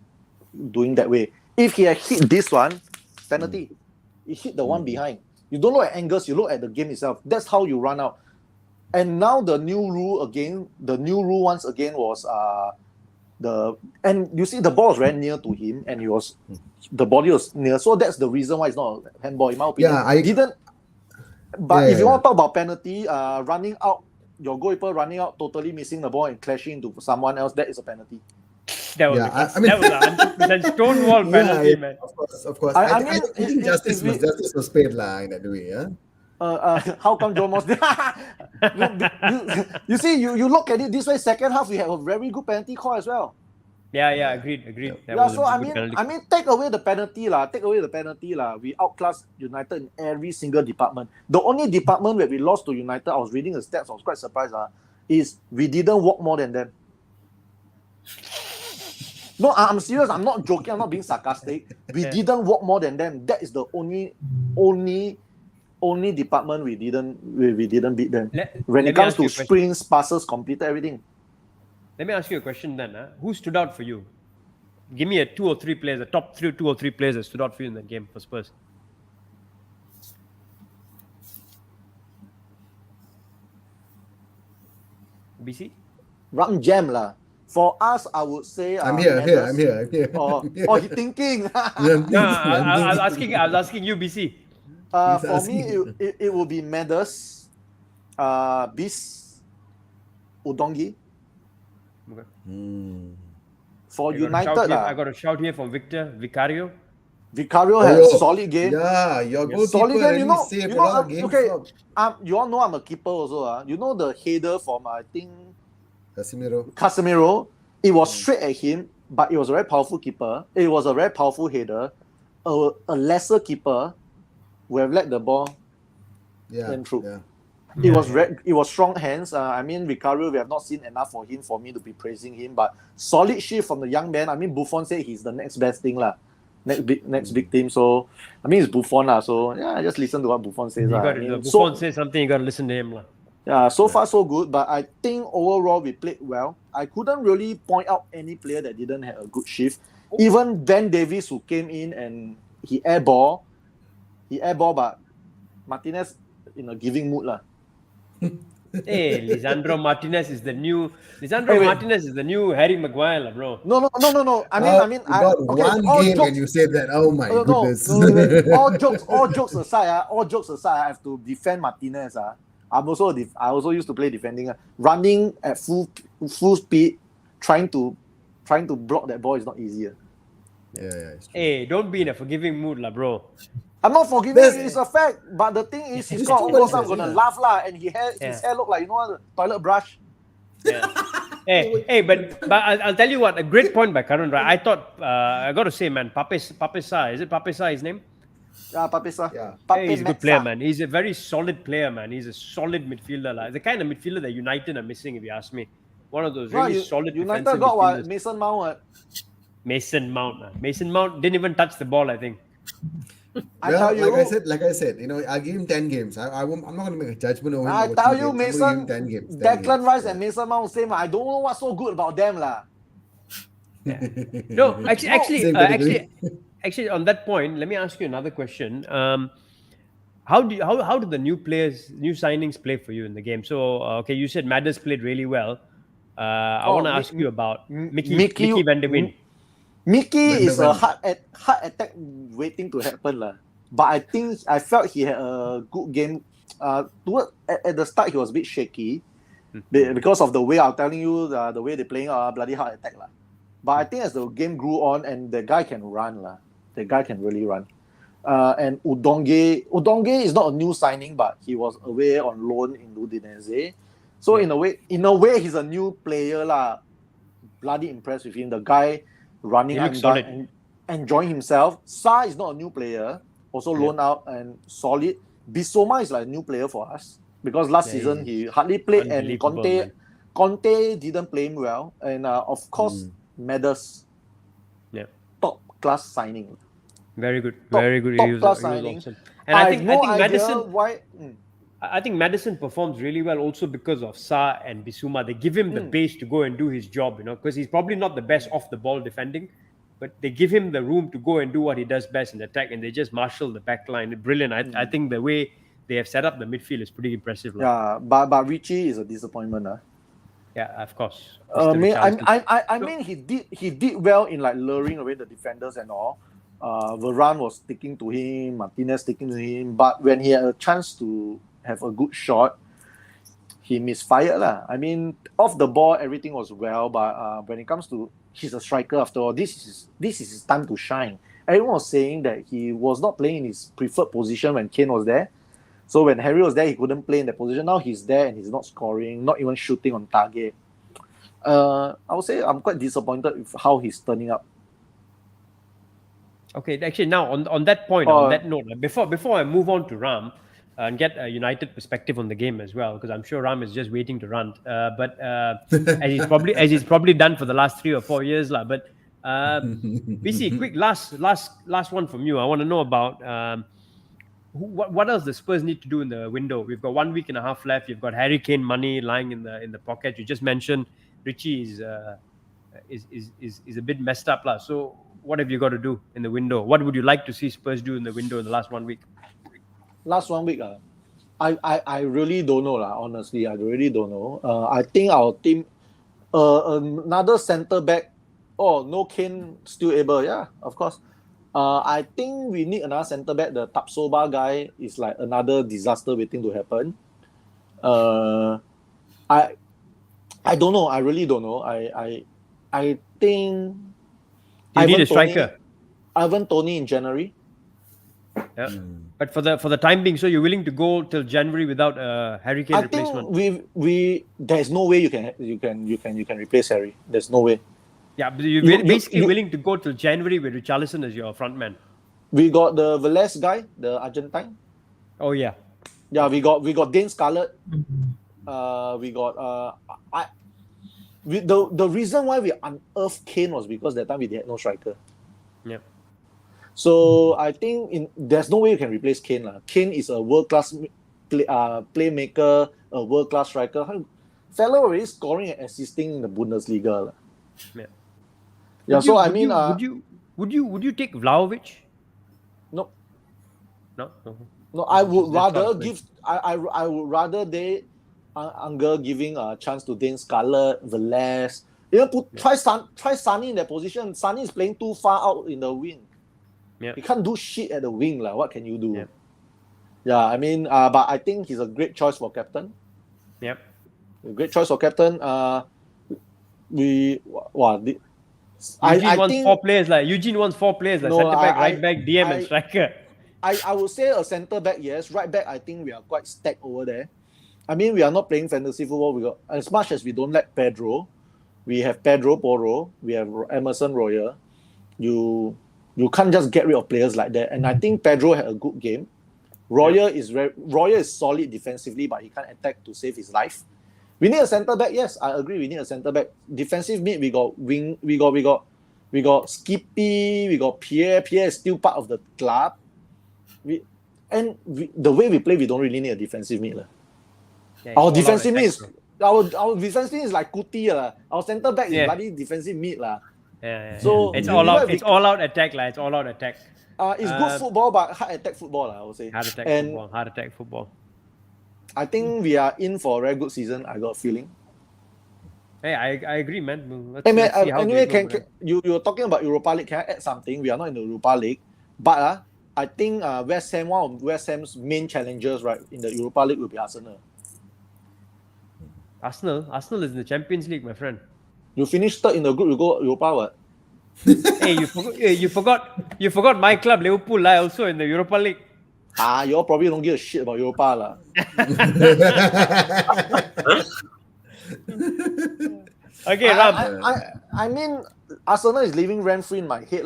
doing that way. If he had hit this one, penalty. He hit the one behind. You don't look at angles, you look at the game itself. That's how you run out. And now the new rule once again was and you see the ball was very near to him and the body was near. So that's the reason why it's not a handball, in my opinion. If you want to talk about penalty, running out, your goalkeeper running out, totally missing the ball and clashing into someone else, that is a penalty. That was a 100% stonewall penalty, man. Of course. I think justice was paid in that way, yeah? How come John Moss? You see, you look at it this way. Second half, we have a very good penalty call as well. Yeah, agreed. I mean, take away the penalty, we outclassed United in every single department. The only department where we lost to United, I was reading the stats, I was quite surprised, is we didn't walk more than them. No, I'm serious. I'm not joking. I'm not being sarcastic. We didn't walk more than them. That is the only department we didn't beat them. When it comes to sprints, passes, completed everything. Let me ask you a question then. Who stood out for you? Give me a top 2 or 3 players that stood out for you in that game for Spurs. BC? Ram Jam lah. For us, I would say I'm here. He's thinking. I was asking you, BC. For me, it will be Madders, Beast, Udongi. Okay. For I got a United, shout here. I got a shout here from Victor Vicario. Vicario had a solid game. Yeah, your Yes. goalkeeper Solid game. really saved a lot of games. Okay. You all know I'm a keeper also. You know the header from I think Casemiro. It was straight at him, but it was a very powerful keeper. It was a very powerful header. A lesser keeper would have let the ball went through. Yeah. It was strong hands. I mean, Vicario, we have not seen enough for him for me to be praising him, but solid shift from the young man. I mean, Buffon said he's the next best thing lah. Next big team. So I mean, it's Buffon lah. So yeah, just listen to what Buffon says. Buffon says something, you got to listen to him lah. Yeah, so far so good. But I think overall we played well. I couldn't really point out any player that didn't have a good shift. Even Ben Davies, who came in and he airball, but Martinez in a giving mood lah. Hey, Lisandro Martinez is the new Harry Maguire, bro. No. I mean, one game when you said that. Oh my goodness. All jokes aside, I have to defend Martinez. I also used to play defending. Running at full speed, trying to block that ball is not easy. Yeah. Hey, don't be in a forgiving mood, lah, bro. I'm not forgiving. It's a fact. But the thing is, he's got almost. I'm gonna laugh lah, and his hair look like a toilet brush. Yeah. hey, but I'll tell you what. A great point by Karun. Right? I thought I got to say, man, Pape Sarr. Is it Pape Sarr? His name? Yeah, Pape Sarr. Yeah. Hey, he's a good player, man. He's a very solid player, man. He's a solid midfielder, like the kind of midfielder that United are missing, if you ask me. One of those really solid. United got what? Mason Mount. Mason Mount didn't even touch the ball, I think. Like I said, I'll give him 10 games. I'm not going to make a judgment over him. I tell you, Mason, 10 games. Declan Rice and Mason Mount same. I don't know what's so good about them lah. Yeah. No, actually, on that point, let me ask you another question. How do the new signings play for you in the game? So, you said Madders played really well. I want to ask you about Mickey van der Ven. Mickey is a heart attack waiting to happen lah. But I felt he had a good game. At the start he was a bit shaky because of the way I'm telling you the way they're playing bloody heart attack lah. But I think as the game grew on and the guy can run lah. The guy can really run. And Udonge is not a new signing, but he was away on loan in Udinese. So in a way he's a new player lah. Bloody impressed with him. The guy running and enjoying himself. Sarr is not a new player, also loaned out and solid. Bissouma is like a new player for us because last season he hardly played and Conte didn't play him well. And of course, Madders, top class signing. Very good, Top class signing. Awesome. And I think Maddison. Why? I think Maddison performs really well also because of Sarr and Bissouma. They give him the base to go and do his job, because he's probably not the best off the ball defending, but they give him the room to go and do what he does best in attack, and they just marshal the back line. Brilliant. I think the way they have set up the midfield is pretty impressive. Yeah, but Richie is a disappointment. Yeah, of course. I mean, he did well in like luring away the defenders and all. Varane was sticking to him, Martinez sticking to him, but when he had a chance to have a good shot, he misfired lah. I mean, off the ball everything was well, but when it comes to he's a striker after all, this is his time to shine. Everyone was saying that he was not playing in his preferred position when Kane was there. So when Harry was there, he couldn't play in that position. Now he's there and he's not scoring, not even shooting on target. I would say I'm quite disappointed with how he's turning up. Okay, actually now on that point, on that note, before I move on to Ram and get a United perspective on the game as well, because I'm sure Ram is just waiting to run. But as he's probably done for the last 3 or 4 years, lah. But BC, quick last one from you. I want to know about what else the Spurs need to do in the window. We've got 1 week and a half left. You've got Harry Kane money lying in the pocket. You just mentioned Richie is a bit messed up, lah. So what have you got to do in the window? What would you like to see Spurs do in the window in the last 1 week? Last 1 week, I really don't know lah. Honestly, I really don't know. I think our team, another centre back. Oh, no Kane still able? Yeah, of course. I think we need another centre back. The Tapsoba guy is like another disaster waiting to happen. I don't know. I really don't know. I I think You need a Ivan Toney, striker. Ivan Toney in January. Yeah. But for the time being, so you're willing to go till January without a Harry Kane I replacement? think we there's no way you can replace Harry. There's no way. Yeah, but you're basically willing to go till January with Richarlison as your front man. We got the Velez guy, the Argentine. Oh yeah. Yeah, we got Dane Scarlett. Mhm. We got the reason why we unearthed Kane was because that time we had no striker. Yeah. So I think there's no way you can replace Kane. Kane is a world-class playmaker, a world-class striker. Fellow already scoring and assisting in the Bundesliga. Yeah. Yeah, Would so you- I would mean, you- would you take Vlahovic? no, No. no, I would That's rather not give. I would rather they Unger giving a chance to Dane Scarlett, Velez. Try Sonny in that position. Sonny is playing too far out in the wing. Yeah. You can't do shit at the wing. What can you do? Yeah. Yeah, I mean, but I think he's a great choice for captain. Yep. A great choice for captain. Eugene wants four players like centre back, right back, DM, and striker. I would say a centre back, yes. Right back, I think we are quite stacked over there. I mean, we are not playing fantasy football. We got, as much as we don't like Pedro, we have Pedro Porro, we have Emerson Royer. You can't just get rid of players like that. And I think Pedro had a good game. Royer is solid defensively, but he can't attack to save his life. We need a centre back. Yes, I agree. We need a centre back. Defensive mid, we got wing. We got Skippy. We got Pierre. Pierre is still part of the club. The way we play, we don't really need a defensive mid. Yeah, Our defensive mid is like Kuti. Our centre back is Yeah. bloody defensive mid. Yeah. So it's all out. It's all out attack, It's all out attack. It's good football, but hard attack football, I would say. Hard attack football. I think we are in for a very good season. I got a feeling. Hey, I agree, man. Let's Hey man, see how anyway, they go, you were talking about Europa League. Can I add something? We are not in the Europa League, but I think West Ham, one of West Ham's main challengers, right, in the Europa League will be Arsenal. Arsenal is in the Champions League, my friend. You finish third in the group, you go Europa, what? Hey, you forgot my club, Liverpool, also in the Europa League. You all probably don't give a shit about Europa, Okay, Ram. I mean, Arsenal is living rent-free in my head,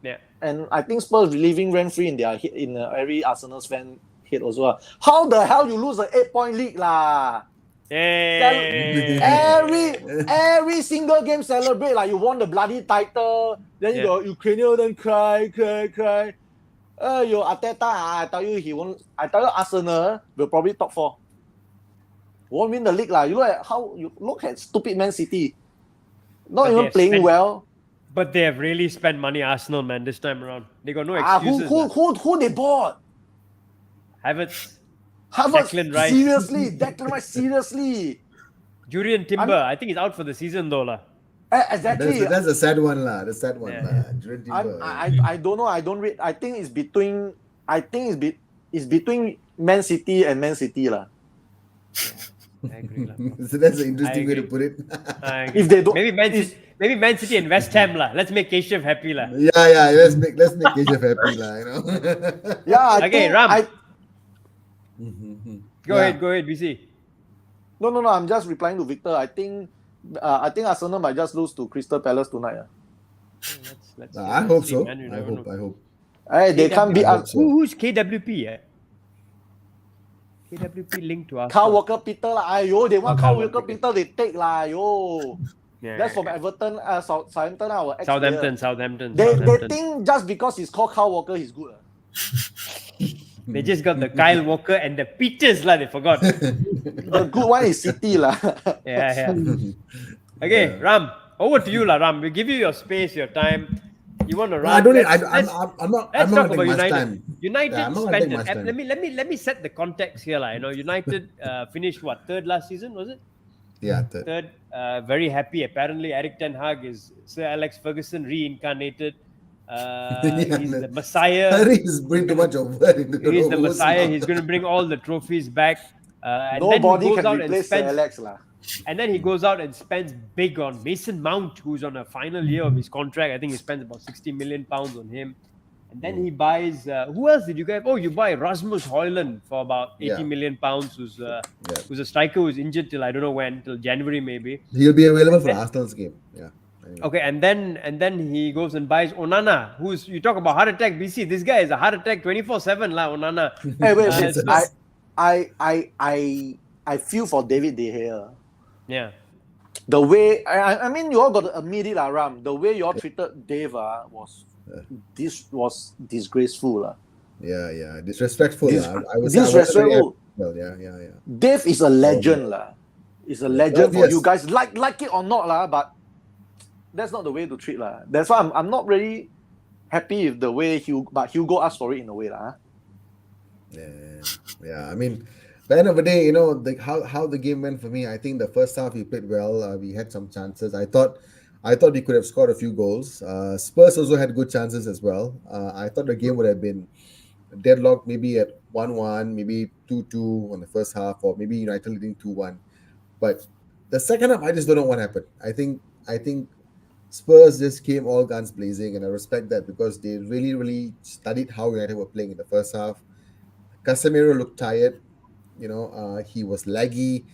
Yeah. And I think Spurs living rent-free in their head, in every Arsenal's fan head also. How the hell you lose an 8-point league, Hey. Every single game celebrate like you won the bloody title. Then you got Ukrainian, then cry. Your Arteta, I tell you, he won't. I tell you, Arsenal will probably top 4. Won't win the league, You look at stupid Man City. Not even playing well. But they have really spent money, Arsenal, man, this time around. They got no excuses. Who they bought? Havertz, Declan Rice. Declan Rice, seriously. Jurriën Timber, I think he's out for the season though, Exactly. That's a sad one, The sad one, I don't know. I don't read. I think it's between. It's between Man City and Man City, I agree, So that's an interesting way to put it. If they don't, maybe Man City and West Ham, Let's make Keshav happy, Yeah. Let's make Keshav happy, Yeah. Okay, Ram. Go Yeah. ahead, BC. No. I'm just replying to Victor. I think Arsenal might just lose to Crystal Palace tonight. I hope so. Man, I hope. Hey, they can't beat us. Who's KWP? KWP linked to us. Kyle Walker Peter they want Kyle Walker Walker Peter. They take That's from Everton. Southampton. Our Southampton. They think just because he's called Kyle Walker, he's good. They just got the Kyle Walker and the Peters, they forgot. The good one is City, Yeah. Okay, Ram, over to you, Ram. We give you your space, your time. You want to run? I don't need. I'm not Let's talk about much United. time. United I'm not spent. much time. Let me set the context here, United finished third last season, was it? Yeah, third. Very happy. Apparently, Eric Ten Hag is Sir Alex Ferguson reincarnated. He's the Messiah. Harry is bringing too much of word into He's the Messiah. He's going to bring all the trophies back. And Nobody then he goes can out replace and Sir Alex, And then he goes out and spends big on Mason Mount, who's on a final year of his contract. I think he spends about 60 million pounds on him. And then he buys, who else did you get? Oh, you buy Rasmus Højlund for about 80 million pounds, who's a striker who's injured till I don't know when, till January maybe. He'll be available for Arsenal's game. Yeah. Anyway. Okay, and then he goes and buys Onana, who's, you talk about heart attack, BC. This guy is a heart attack 24/7, lah, Onana. Hey, wait. I feel for David De Gea. Yeah. The way I mean, you all got to admit it, Ram. The way you all treated Dave was disgraceful, Yeah, disrespectful. I was disrespectful. Yeah. Dave is a legend, He's a legend for you guys, like it or not, but that's not the way to treat, That's why I'm not really happy with the way Hugo asked for it in a way, Yeah. I mean, at the end of the day, how the game went for me. I think the first half we played well. We had some chances. I thought we could have scored a few goals. Spurs also had good chances as well. I thought the game would have been deadlocked, maybe at 1-1, maybe 2-2 on the first half, or maybe United leading 2-1. But the second half, I just don't know what happened. I think Spurs just came all guns blazing, and I respect that because they really, really studied how United were playing in the first half. Casemiro looked tired. He was laggy.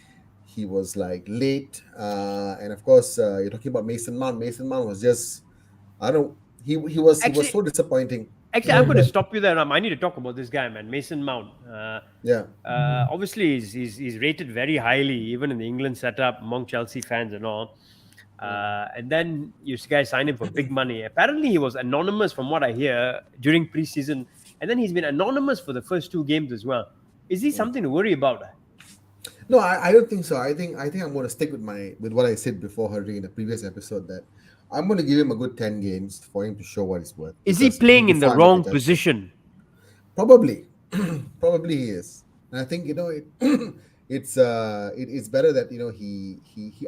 He was late. And of course, you're talking about Mason Mount. Mason Mount was just, I don't know, he was so disappointing. Actually, I'm going to stop you there. I need to talk about this guy, man, Mason Mount. Obviously, he's rated very highly, even in the England setup among Chelsea fans and all. And then you guys signed him for big money. Apparently, he was anonymous, from what I hear, during preseason, and then he's been anonymous for the first 2 games as well. Is he something to worry about? No, I don't think so. I think I'm going to stick with what I said before, Harry, in the previous episode, that I'm going to give him a good 10 games for him to show what he's worth. Is he playing in the wrong position? Probably he is. And I think it's better that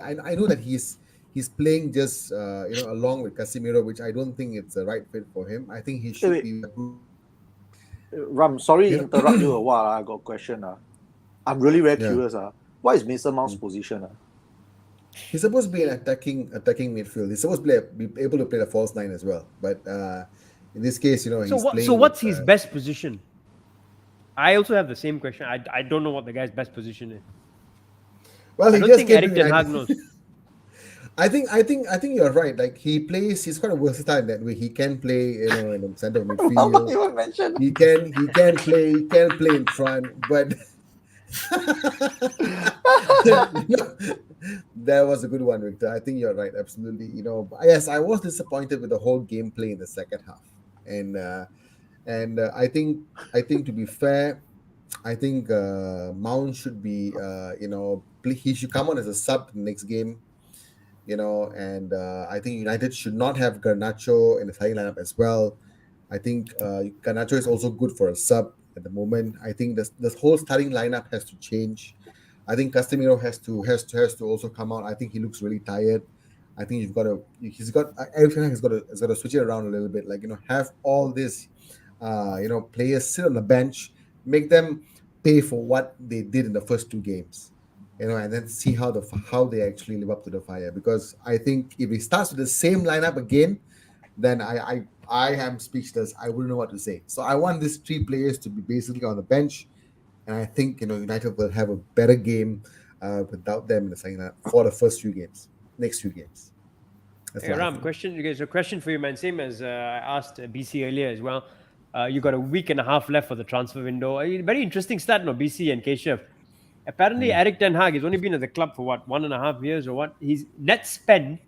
I know that he's playing just along with Casemiro, which I don't think it's the right fit for him. I think he should be. Ram, sorry to interrupt you a while. I got a question. I'm really very curious. What is Mason Mount's position? He's supposed to be an attacking midfield. He's supposed to be able to play the false 9 as well. But in this case, he's playing. So what's his best position? I also have the same question. I don't know what the guy's best position is. Well, I don't think Erik Ten Hag knows. I think you're right. He's quite versatile in that way. He can play, in the center of midfield. He can play in front, but that was a good one, Victor. I think you're right, absolutely. Yes, I was disappointed with the whole gameplay in the second half, and I think to be fair, I think Mount should be, he should come on as a sub in the next game. And I think United should not have Garnacho in the starting lineup as well. I think Garnacho is also good for a sub at the moment. I think this whole starting lineup has to change. I think Casemiro has to also come out. I think he looks really tired. I think everything has got to switch it around a little bit. Have all this, players sit on the bench, make them pay for what they did in the first 2 games. And then see how they actually live up to the fire. Because I think if he starts with the same lineup again, then I am speechless. I wouldn't know what to say. So I want these 3 players to be basically on the bench, and I think United will have a better game without them in the second half for the next few games. Hey, Ram, question for you, man. Same as I asked BC earlier as well. You got a week and a half left for the transfer window. Very interesting stat, BC and Keshav. Apparently, Erik Ten Hag has only been at the club for 1.5 years or what? His net spend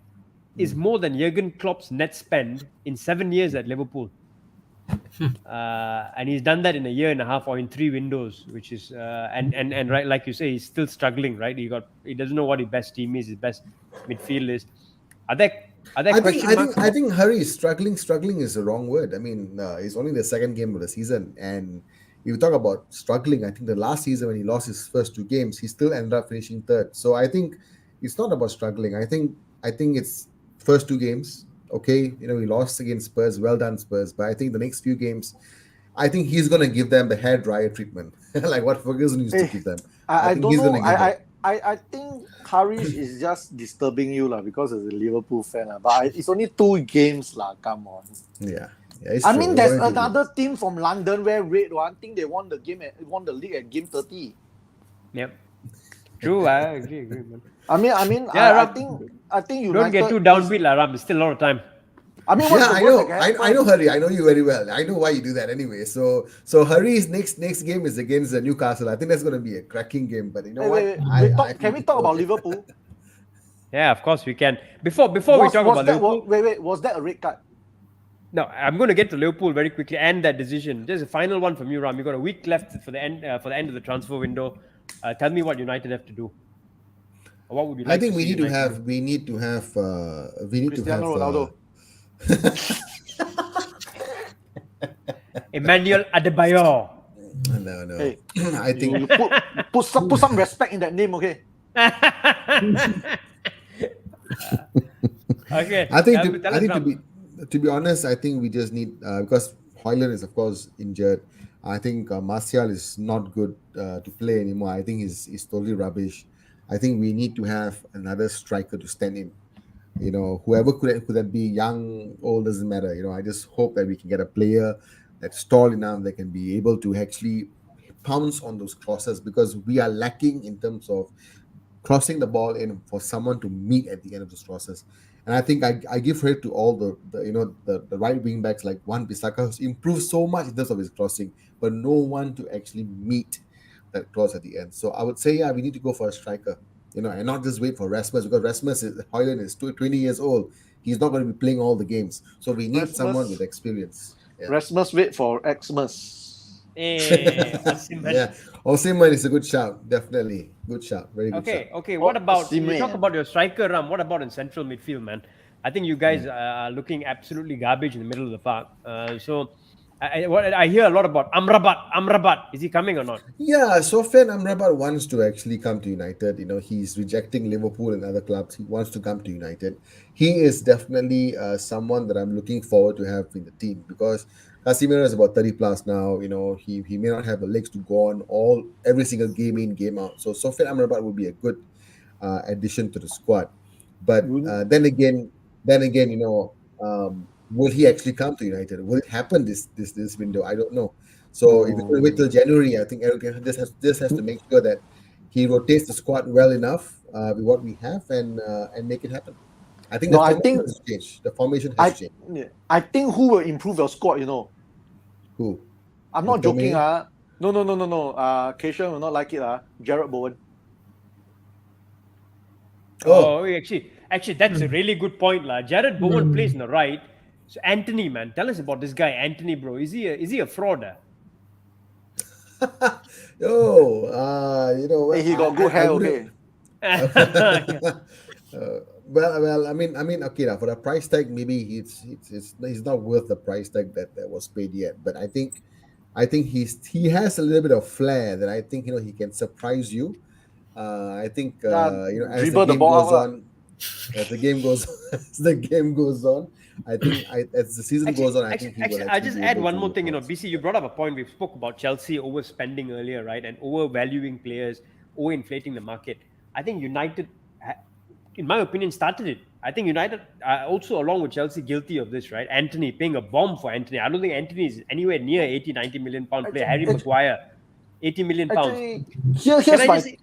is more than Jurgen Klopp's net spend in 7 years at Liverpool. And he's done that in a year and a half or in 3 windows, which is and right, like you say, he's still struggling, right? He doesn't know what his best team is, his best midfield is. Are there question marks? I think Harry is struggling. Struggling is the wrong word. I mean, it's only the 2nd game of the season, and if you talk about struggling, I think the last season when he lost his first 2 games, he still ended up finishing 3rd. So I think it's not about struggling. I think it's first 2 games. Okay, he lost against Spurs. Well done, Spurs. But I think the next few games, I think he's going to give them the hair dryer treatment, like what Ferguson used to give them. I don't know. I think Harish is just disturbing you because as a Liverpool fan. But it's only 2 games. Come on. Yeah, it's I true. mean, It's there's only 2 another games. team from London where Red One think they won the league at game 30. Yep. True, I agree, man. I mean, Yeah, I Ram, think United. don't get too downbeat, Ram. There's still a lot of time. I mean, what's Yeah, the I worst know. that can happen? I know, Hurry. I know you very well. I know why you do that anyway. So Hurry's next game is against Newcastle. I think that's going to be a cracking game. But you know what? Can we talk about Liverpool? Yeah, of course we can. Before we talk about Liverpool, was that a red card? no, I'm going to get to Liverpool very quickly and that decision. There's a final one from you, Ram. You got a week left for the end of the transfer window. Tell me what United have to do. Or what would you like I think to we see need to United have do? Cristiano Ronaldo. Emmanuel Adebayor. No. Hey, I think you put some respect in that name, okay? Okay. I think tell us, Ram. to be honest, I think we just need because Højlund is of course injured. I think Martial is not good to play anymore. I think he's totally rubbish. I think we need to have another striker to stand in. You know, whoever could that be, young, old, doesn't matter. You know, I just hope that we can get a player that's tall enough that can be able to actually pounce on those crosses because we are lacking in terms of crossing the ball in for someone to meet at the end of those crosses. And I think I give credit to all the right wing backs like Wan Bissaka who's improved so much in terms of his crossing, but no one to actually meet that cross at the end. So I would say, yeah, we need to go for a striker, you know, and not just wait for Rasmus because Højlund is 20 years old. He's not going to be playing all the games. So we need someone with experience. Yeah. Rasmus wait for Xmas. Osimhen. Yeah, Osimhen is a good shout. Definitely. Good shout. Very good shout. Okay. What about you Osimhen. talk about your striker, Ram? What about in central midfield, man? I think you guys are looking absolutely garbage in the middle of the park. So I hear a lot about Amrabat. Is he coming or not? Yeah, Sofian Amrabat wants to actually come to United. You know, he's rejecting Liverpool and other clubs. He wants to come to United. He is definitely someone that I'm looking forward to have in the team because Casemiro is about 30 plus now. You know, he may not have the legs to go on every single game in, game out. So Sofian Amrabat would be a good addition to the squad. But then again, you know, will he actually come to United? Will it happen this window? I don't know. So if we wait till January, I think Eric just has to make sure that he rotates the squad well enough with what we have and make it happen. I think has changed. The formation has changed. I think who will improve your squad, you know? Who? I'm not joking. No. Keisha will not like it. Jared Bowen. Oh, actually, that's a really good point, lah. Jared Bowen plays on the right. So Anthony, man, tell us about this guy, Anthony, bro. Is he a fraud? You know, Hey, he got good hair, okay. Well, I mean, okay, for the price tag, maybe he's not worth the price tag that was paid yet. But I think he has a little bit of flair that I think he can surprise you. I think as the game goes on, as the game goes on, I think as the season goes on, I think he will. I just add one more thing. BC, you brought up a point. We spoke about Chelsea overspending earlier, right, and overvaluing players, overinflating the market. I think United, in my opinion, started it. I think United are also, along with Chelsea, guilty of this, right? Anthony, paying a bomb for Anthony. I don't think Anthony is anywhere near 80, 90 million pound player. Harry Maguire, 80 million pounds.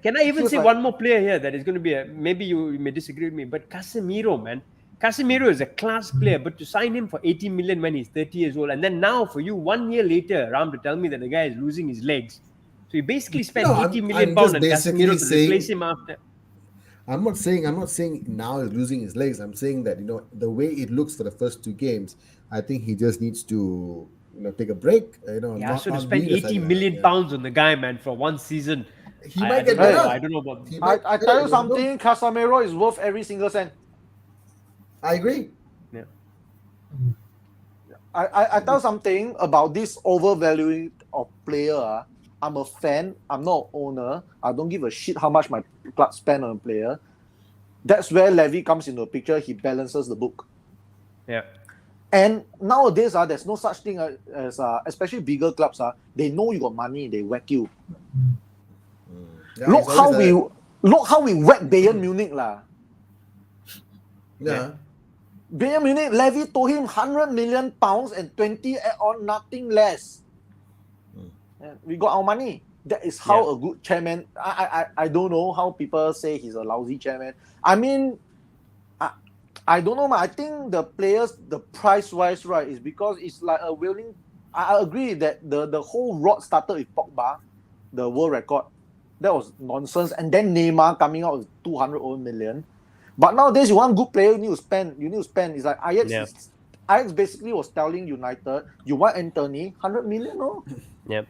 Can I even say one more player here that is going to be maybe you may disagree with me, but Casemiro, man. Casemiro is a class player, but to sign him for 80 million when he's 30 years old, and then now for you 1 year later, Ram, to tell me that the guy is losing his legs. So you basically spent 80 million pounds on Casemiro to replace him after. I'm not saying now he's losing his legs. I'm saying that the way it looks for the first 2 games, I think he just needs to take a break. So to spend 80 million pounds on the guy, man, for 1 season, he might get better. I don't know about. I tell you something, Casemiro is worth every single cent. I agree. Yeah. I tell something about this overvaluing of player. I'm a fan. I'm not an owner. I don't give a shit how much my club spend on a player. That's where Levy comes into the picture. He balances the book. Yeah. And nowadays, there's no such thing as especially bigger clubs. They know you got money. They whack you. Yeah, Look Look how we whacked Bayern Munich lah. Yeah. Bayern Munich, Levy told him £100 million and 20 add-on, nothing less. And we got our money. That is how a good chairman. I don't know how people say he's a lousy chairman. I mean, I don't know. I think the players, the price-wise, right, is because it's like a willing. I agree that the whole rot started with Pogba, the world record. That was nonsense. And then Neymar coming out with 200 million. But nowadays, you want good player, you need to spend. It's like Ajax. Yeah. Ajax basically was telling United, you want Anthony, 100 million, no? Yep.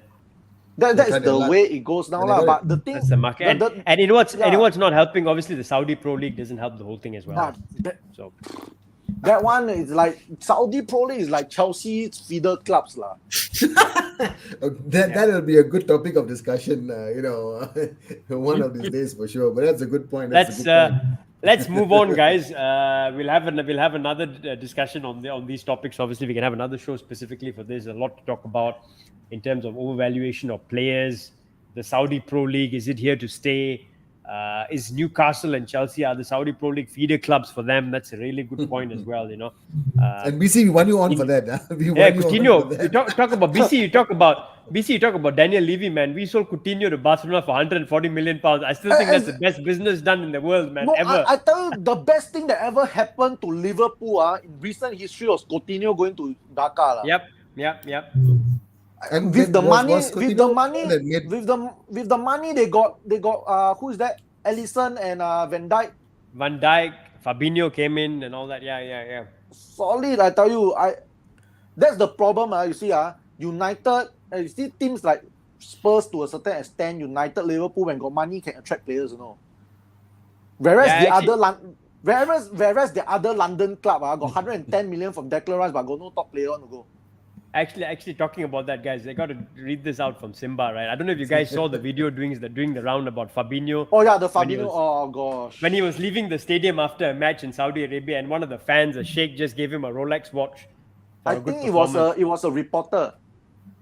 That is the way it goes now, lah. But the thing, that's the market. And you know what's not helping? Obviously, the Saudi Pro League doesn't help the whole thing as well. That one is like Saudi Pro League is like Chelsea's feeder clubs, lah. That'll be a good topic of discussion. One of these days for sure. But that's a good point. Let's move on, guys. We'll have another discussion on these topics. Obviously, we can have another show specifically for this. A lot to talk about in terms of overvaluation of players. The Saudi Pro League, is it here to stay? Is Newcastle and Chelsea are the Saudi Pro League feeder clubs for them? That's a really good point as well. And BC, we want you on for that. Coutinho. You talk about BC. You talk about Daniel Levy, man. We sold Coutinho to Barcelona for £140 million. I still think that's the best business done in the world, man. Ever. I tell you, the best thing that ever happened to Liverpool in recent history was Coutinho going to Dhaka. Yep. And with the money they got who is that? Alisson and Van Dijk. Van Dijk, Fabinho came in and all that. Yeah. Solid, I tell you. That's the problem. You see, United, you see teams like Spurs to a certain extent, United, Liverpool, when got money can attract players, Whereas the other London club got 110 million from Declan Rice, but got no top player on to go. Actually, talking about that, guys, I got to read this out from Simba, right? I don't know if you guys saw the video doing the round about Fabinho. Oh yeah, the Fabinho. Oh gosh. When he was leaving the stadium after a match in Saudi Arabia, and one of the fans, a sheikh, just gave him a Rolex watch. I think it was a reporter.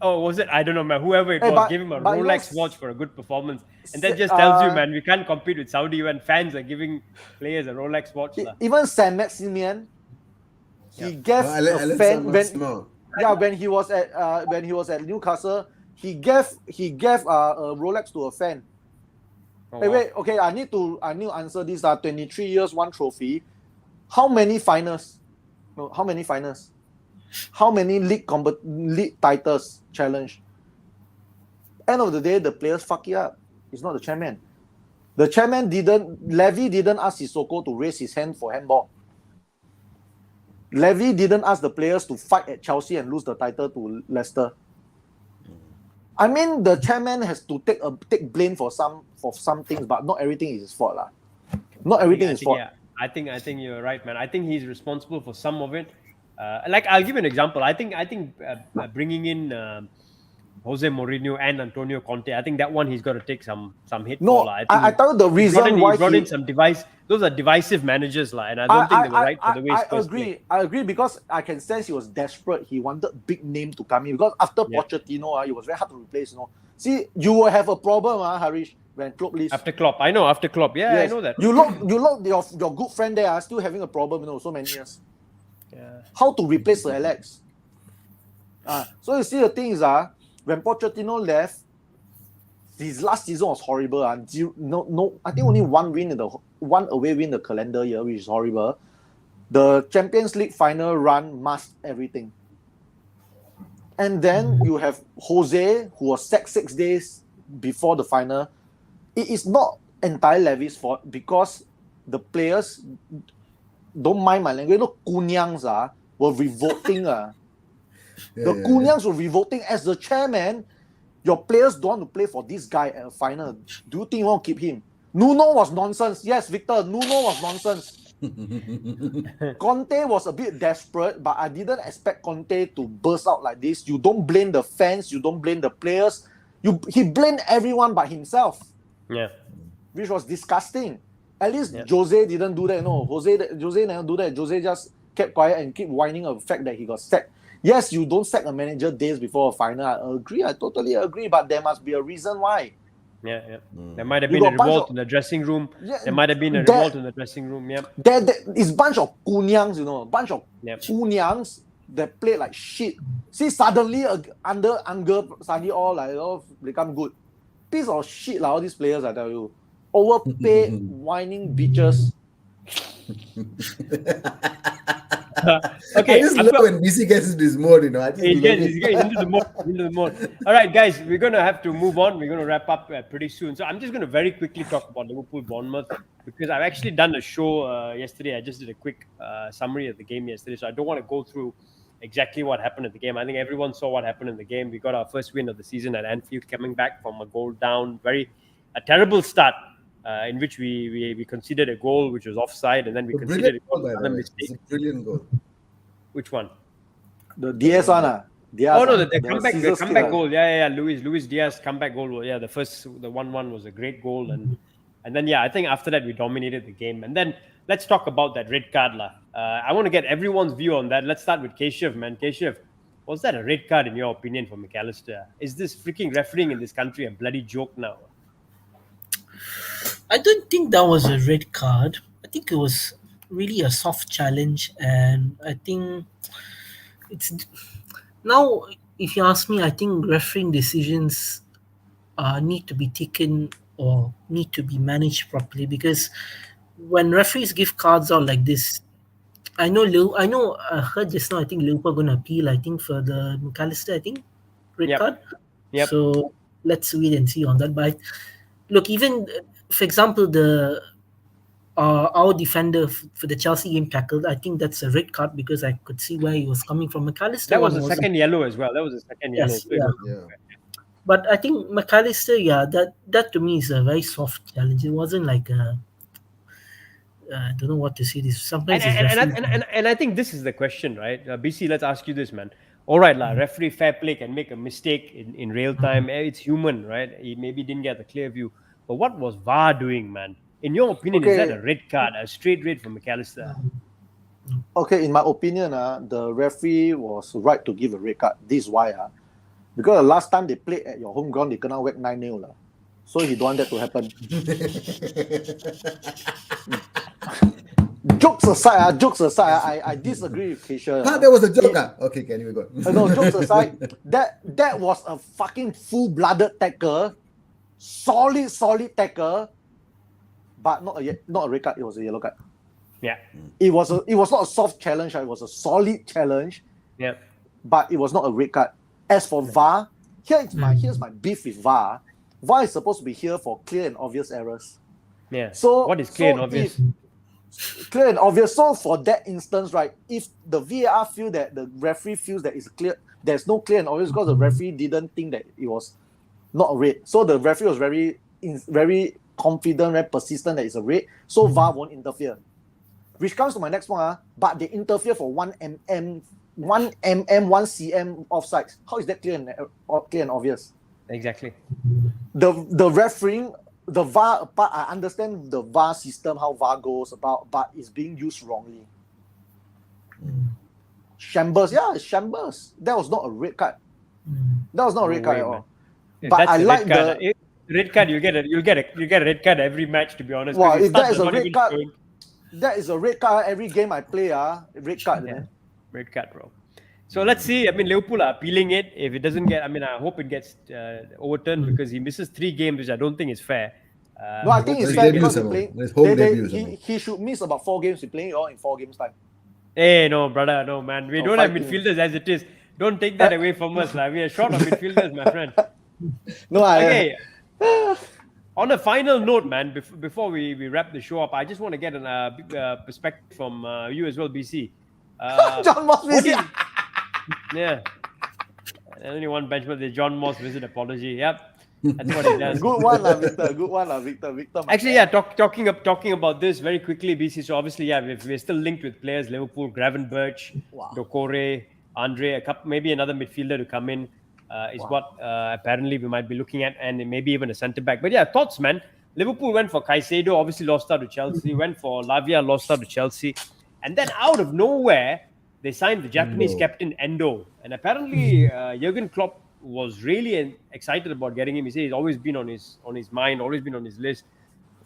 Oh, was it? I don't know, man. Whoever it was, gave him a Rolex watch for a good performance. And that just tells you, man, we can't compete with Saudi when fans are giving players a Rolex watch. Even Saint-Maximin, he gave a fan when he was at Newcastle, he gave a Rolex to a fan. Oh, hey, wait, okay, I need to answer this. 23 years, one trophy. How many finals? No, how many finals? How many league titles challenged? End of the day, the players fuck it up. It's not the chairman. The chairman Levy didn't ask Sissoko to raise his hand for handball. Levy didn't ask the players to fight at Chelsea and lose the title to Leicester. I mean, the chairman has to take blame for some things, but not everything is his fault, lah. Not everything is his fault. Yeah, I think you're right, man. I think he's responsible for some of it. I'll give you an example. I think bringing in Jose Mourinho and Antonio Conte, I think that one he's got to take some hit for. I tell you the reason why he brought in some device. Those are divisive managers, and I don't think they were right for the way Spurs played. I agree because I can sense he was desperate. He wanted big name to come in because after Pochettino, it was very hard to replace. See, you will have a problem, Harish, when Klopp leaves. After Klopp, I know. After Klopp, yeah, yes. I know that. You look your good friend there still having a problem. So many years. Yeah. How to replace Sir Alex? So you see the thing is when Pochettino left, his last season was horrible. I think only one away win the calendar year, which is horrible. The Champions League final run masked everything. And then you have Jose, who was sacked 6 days before the final. It is not entirely Levy's fault because the players, don't mind my language, Kunyangs were revolting. Kunyangs were revolting. As the chairman, your players don't want to play for this guy at a final. Do you think you want to keep him? Nuno was nonsense. Yes, Victor, Nuno was nonsense. Conte was a bit desperate, but I didn't expect Conte to burst out like this. You don't blame the fans, you don't blame the players. He blamed everyone but himself. Yeah. Which was disgusting. At least Jose didn't do that. No, Jose never do that. Jose just kept quiet and keep whining of the fact that he got sacked. Yes, you don't sack a manager days before a final. I agree. I totally agree. But there must be a reason why. Yeah. There might have You been a got bunch revolt of- in the dressing room. Yeah, There might have been a that- revolt in the dressing room. Yep. There is bunch of kunyangs, a bunch of Yep. kunyangs that played like shit. See, suddenly under suddenly all become good. Piece of shit, all these players, I tell you. Overpaid, whining bitches. Okay. I just love when BC gets into his mode, I just He's love getting into the mode. All right, guys, we're going to have to move on. We're going to wrap up pretty soon. So I'm just going to very quickly talk about Liverpool Bournemouth because I've actually done a show yesterday. I just did a quick summary of the game yesterday. So I don't want to go through exactly what happened at the game. I think everyone saw what happened in the game. We got our first win of the season at Anfield, coming back from a goal down. A terrible start in which we conceded a goal which was offside, and then we A conceded brilliant goal, by the another way. mistake. It's a brilliant goal. Which one? The DS one, Diaz, Oh no, the comeback scissors comeback kick, goal. Yeah. Luis Diaz comeback goal. Yeah, the 1-1 was a great goal, and then I think after that we dominated the game. And then let's talk about that red card, lah. I want to get everyone's view on that. Let's start with Keshav, man. Keshav, was that a red card in your opinion for McAllister? Is this freaking refereeing in this country a bloody joke now? I don't think that was a red card. I think it was really a soft challenge, and I think it's now. If you ask me, I think refereeing decisions need to be taken or need to be managed properly, because when referees give cards out like this, I heard just now. I think Liverpool going to appeal. I think for the McAllister, I think red Yep. card. Yep. So let's wait and see on that. But look, even for example, our defender for the Chelsea game tackled. I think that's a red card because I could see where he was coming from. McAllister That was one a wasn't. second yellow as well. That was a second yellow. Yes, So it yeah. was- Yeah. But I think McAllister, that to me is a very soft challenge. It wasn't like I don't know what to say. This sometimes it's referee- And I think this is the question, right? BC, let's ask you this, man. All right, referee fair play can make a mistake in real time. It's human, right? He maybe didn't get the clear view. But what was VAR doing, man? In your opinion, is Okay. that a red card, a straight red for McAllister? Okay, in my opinion, the referee was right to give a red card. This is why. Because the last time they played at your home ground, they gonna whack 9-0. So he don't want that to happen. Jokes aside, I disagree with Keisha. That was a joke. Okay, can you go? No, jokes aside, that was a fucking full-blooded tackle. Solid tackle. But not a red card, it was a yellow card. Yeah. It was not a soft challenge, it was a solid challenge. Yeah. But it was not a red card. As for VAR, here's my beef with VAR. VAR is supposed to be here for clear and obvious errors. Yeah. So what is clear and obvious? Clear and obvious. So for that instance, right, if the VAR feel that the referee feels that it's clear, there's no clear and obvious because the referee didn't think that it was not a red. So the referee was very confident, very persistent that it's a red. So VAR won't interfere. Which comes to my next one, but they interfere for 1 mm, 1 cm offsides. How is that clear and obvious? Exactly. The refereeing, the VAR part, I understand the VAR system, how VAR goes about, but it's being used wrongly. Shambles, it's shambles. That was not a red card. That was not a red card at all. But That's I a like red card. the Red card. You get a red card every match. To be honest, Wow, because if that it is a starts red not card, even showing. that is a red card every game I play. Red card, Yeah. man. Red card, bro. So let's see. I mean, Liverpool are appealing it. If it doesn't get, I mean, I hope it gets overturned because he misses 3 games, which I don't think is fair. No, I think it's His fair debut because some he's more. playing. His home debut some more. He should miss about 4 games. He's playing it all in 4 games time. Hey, no, brother, no, man. We Oh, don't have fighting. midfielders as it is. Don't take that away from us. We are short of midfielders, my friend. No, Okay. On a final note, man, before we wrap the show up, I just want to get a perspective from you as well, BC. John Moss what do visit. Yeah. Only one benchmark, the John Moss visit apology. Yep. That's what he does. Good one, Victor. Good one, Victor. My Actually, man. yeah, talking about this very quickly, BC. So obviously, yeah, we're still linked with players, Liverpool, Gravenberch, Wow. Dokore, Andre, maybe another midfielder to come in is what apparently we might be looking at, and maybe even a centre back. But yeah, thoughts, man. Liverpool went for Caicedo, obviously lost out to Chelsea. Went for Lavia, lost out to Chelsea, and then out of nowhere they signed the Japanese captain Endo, and apparently Jurgen Klopp was really excited about getting him. He said he's always been on his mind, always been on his list.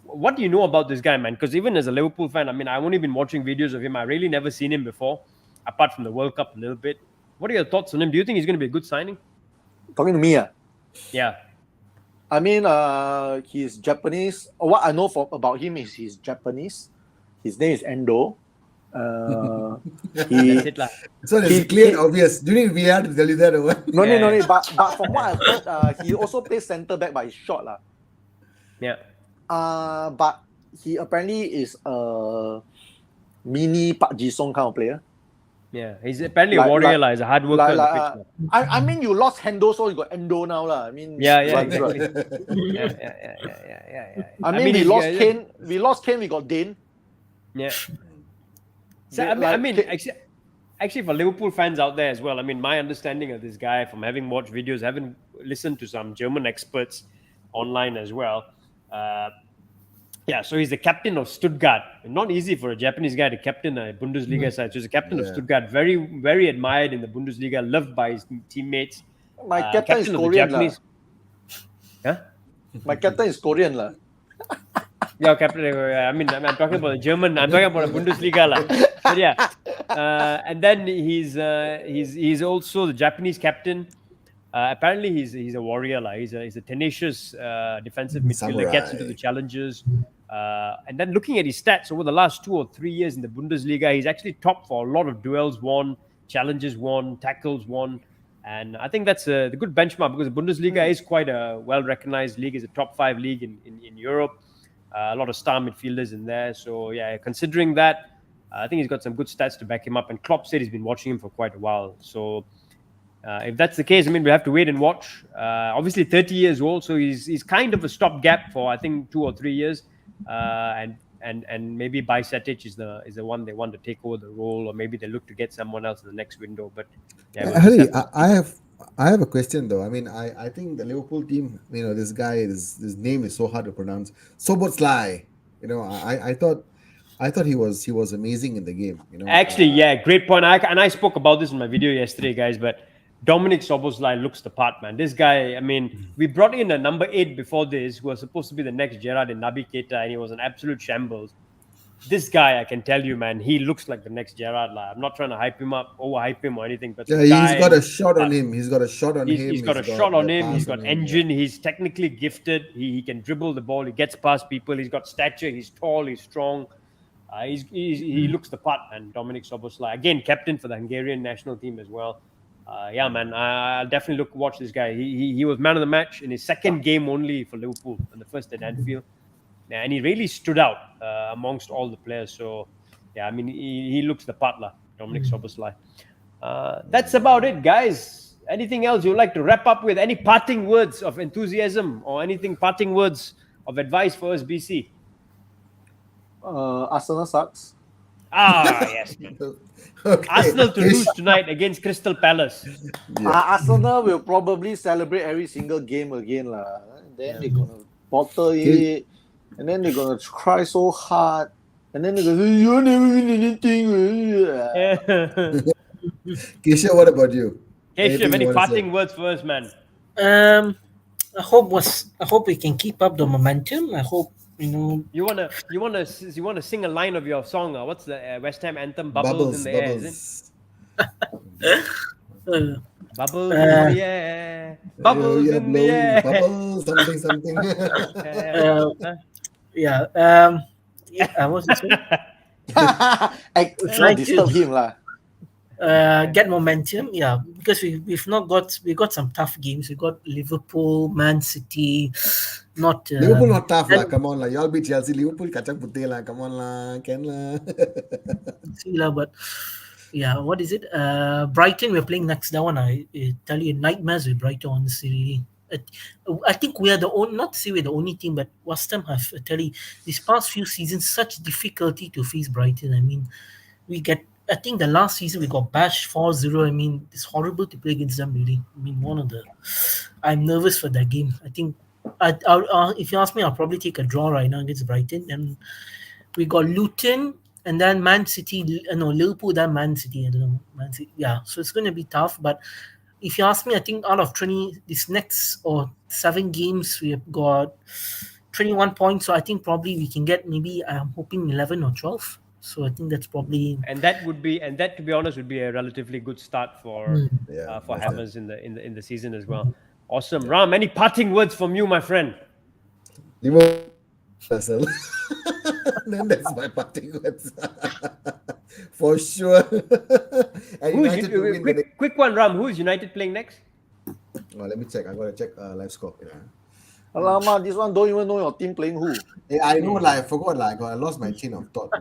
What do you know about this guy, man? Because even as a Liverpool fan, I mean, I've only been watching videos of him. I really never seen him before, apart from the World Cup a little bit. What are your thoughts on him? Do you think he's going to be a good signing? Talking to me, Yeah. I mean, he's Japanese. What I know about him is he's Japanese. His name is Endo. That's it, lah. So it's clear and obvious. Do you need VR to tell you that or what? No need. But from what I heard, he also plays centre back, but he's short, lah. Yeah. But he apparently is a mini Park Ji-sung kind of player. Yeah, he's apparently a warrior, he's a hard worker on the pitch. I mean, you lost Hendo, so you got Endo now, lah. I mean, exactly. I mean, we lost Kane. We lost Kane. We got Dane. Yeah. So, actually, for Liverpool fans out there as well, I mean, my understanding of this guy from having watched videos, having listened to some German experts online as well. So he's the captain of Stuttgart. Not easy for a Japanese guy to captain a Bundesliga side. So he's the captain of Stuttgart, very, very admired in the Bundesliga, loved by his teammates. My captain is Korean. My captain is Korean. Yeah, captain. I mean, I'm talking about the German. I'm talking about the Bundesliga. But yeah, and then he's also the Japanese captain. Apparently, he's a warrior. He's a tenacious defensive midfielder. Gets into the challenges. And then looking at his stats over the last 2 or 3 years in the Bundesliga, he's actually top for a lot of duels won, challenges won, tackles won. And I think that's the good benchmark because the Bundesliga is quite a well-recognized league. It's a top 5 league in Europe. A lot of star midfielders in there. So, yeah, considering that, I think he's got some good stats to back him up. And Klopp said he's been watching him for quite a while. So, if that's the case, I mean, we have to wait and watch. Obviously, 30 years old, so he's kind of a stopgap for, I think, 2 or 3 years. And maybe Bajcetic is the one they want to take over the role, or maybe they look to get someone else in the next window. But yeah, Harry, I have a question though. I mean, I think the Liverpool team, this guy, his name is so hard to pronounce. Szoboszlai. I thought he was amazing in the game. Actually, great point. I spoke about this in my video yesterday, guys. But Dominic Szoboszlai looks the part, man. This guy, I mean, we brought in a number 8 before this, who was supposed to be the next Gerrard and Naby Keita, and he was an absolute shambles. This guy, I can tell you, man, he looks like the next Gerrard. I'm not trying to overhype him or anything, but he's got a shot on him. He's got a shot on him. He's got a shot on him. He's got engine. He's technically gifted. He can dribble the ball. He gets past people. He's got stature. He's tall. He's strong. He looks the part, man. Dominic Szoboszlai, again, captain for the Hungarian national team as well. Man, I'll definitely watch this guy. He was man of the match in his second game only for Liverpool, and the first at Anfield. And he really stood out amongst all the players. So, yeah, I mean, he looks the part, Dominic Szoboszlai. That's about it, guys. Anything else you'd like to wrap up with? Any parting words of enthusiasm or parting words of advice for us, BC? Arsenal sucks. Yes. Okay. Arsenal to lose tonight against Crystal Palace. Arsenal will probably celebrate every single game again. Then they're going to bottle it. And then they're going to cry so hard. And then they're going to say, you never win anything. Keshav, what about you? Keshav, any parting words for us, man? I hope we can keep up the momentum. I hope You wanna sing a line of your song? What's the West Ham anthem? Bubbles in the air, is it? Bubbles in the air. Bubbles in the air. Bubbles, something. What's it saying? Try to disturb him, get momentum, because we got some tough games. We got Liverpool, Man City. Liverpool not tough come on y'all beat Chelsea. Liverpool kachak putte come on can see but what is it? Brighton we're playing next. That one I tell you, nightmares with Brighton on the series. I think we are not to say we're the only team, but West Ham have tell you these past few seasons such difficulty to face Brighton. I mean, I think the last season we got bashed 4-0. I mean, it's horrible to play against them, really. I mean, I'm nervous for that game. I think if you ask me, I'll probably take a draw right now against Brighton. And we got Luton and then Man City. No, Liverpool, then Man City. I don't know. Man City. Yeah, so it's going to be tough. But if you ask me, I think out of 20, this next or 7 games, we have got 21 points. So I think probably we can get maybe, I'm hoping 11 or 12. So I think that's probably. And that to be honest, would be a relatively good start Yeah, for most definitely. Hammers in the season as well. Awesome, Ram. Any parting words from you, my friend? Liverpool, Arsenal. Then that's my parting words. For sure. And Who's United to win the next. quick one, Ram? Who is United playing next? Oh, let me check. I gotta check live score. Yeah. Alamak, this one don't even know your team playing who. Yeah, I know. Like I forgot. Like I lost my chain of thought.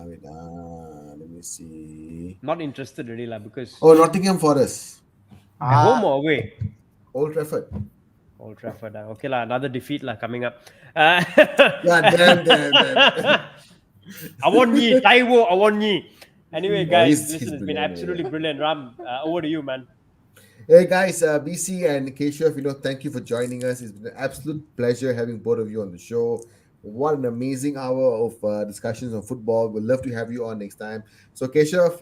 Wait. Let me see. Not interested really, because Oh, Nottingham Forest, at home or away? Old Trafford. Old Trafford. Okay, another defeat coming up. God damn. Awonyi, Taiwo, Awonyi. Anyway, guys, he's listen, it's been brilliant, absolutely yeah. brilliant. Ram, over to you, man. Hey guys, BC and Keshav, thank you for joining us. It's been an absolute pleasure having both of you on the show. What an amazing hour of discussions on football. We'd love to have you on next time. So Keshav,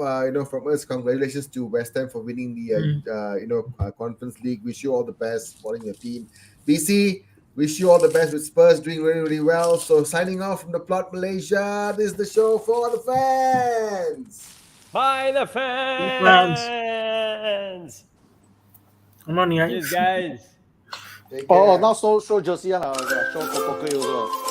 from us, congratulations to West Ham for winning the Conference League. Wish you all the best supporting your team. BC, wish you all the best with Spurs doing really, really well. So signing off from the Plot Malaysia. This is the show for the fans. By the fans. Come on, Cheers, guys. Take Oh, care. now show jersey, show Coco also.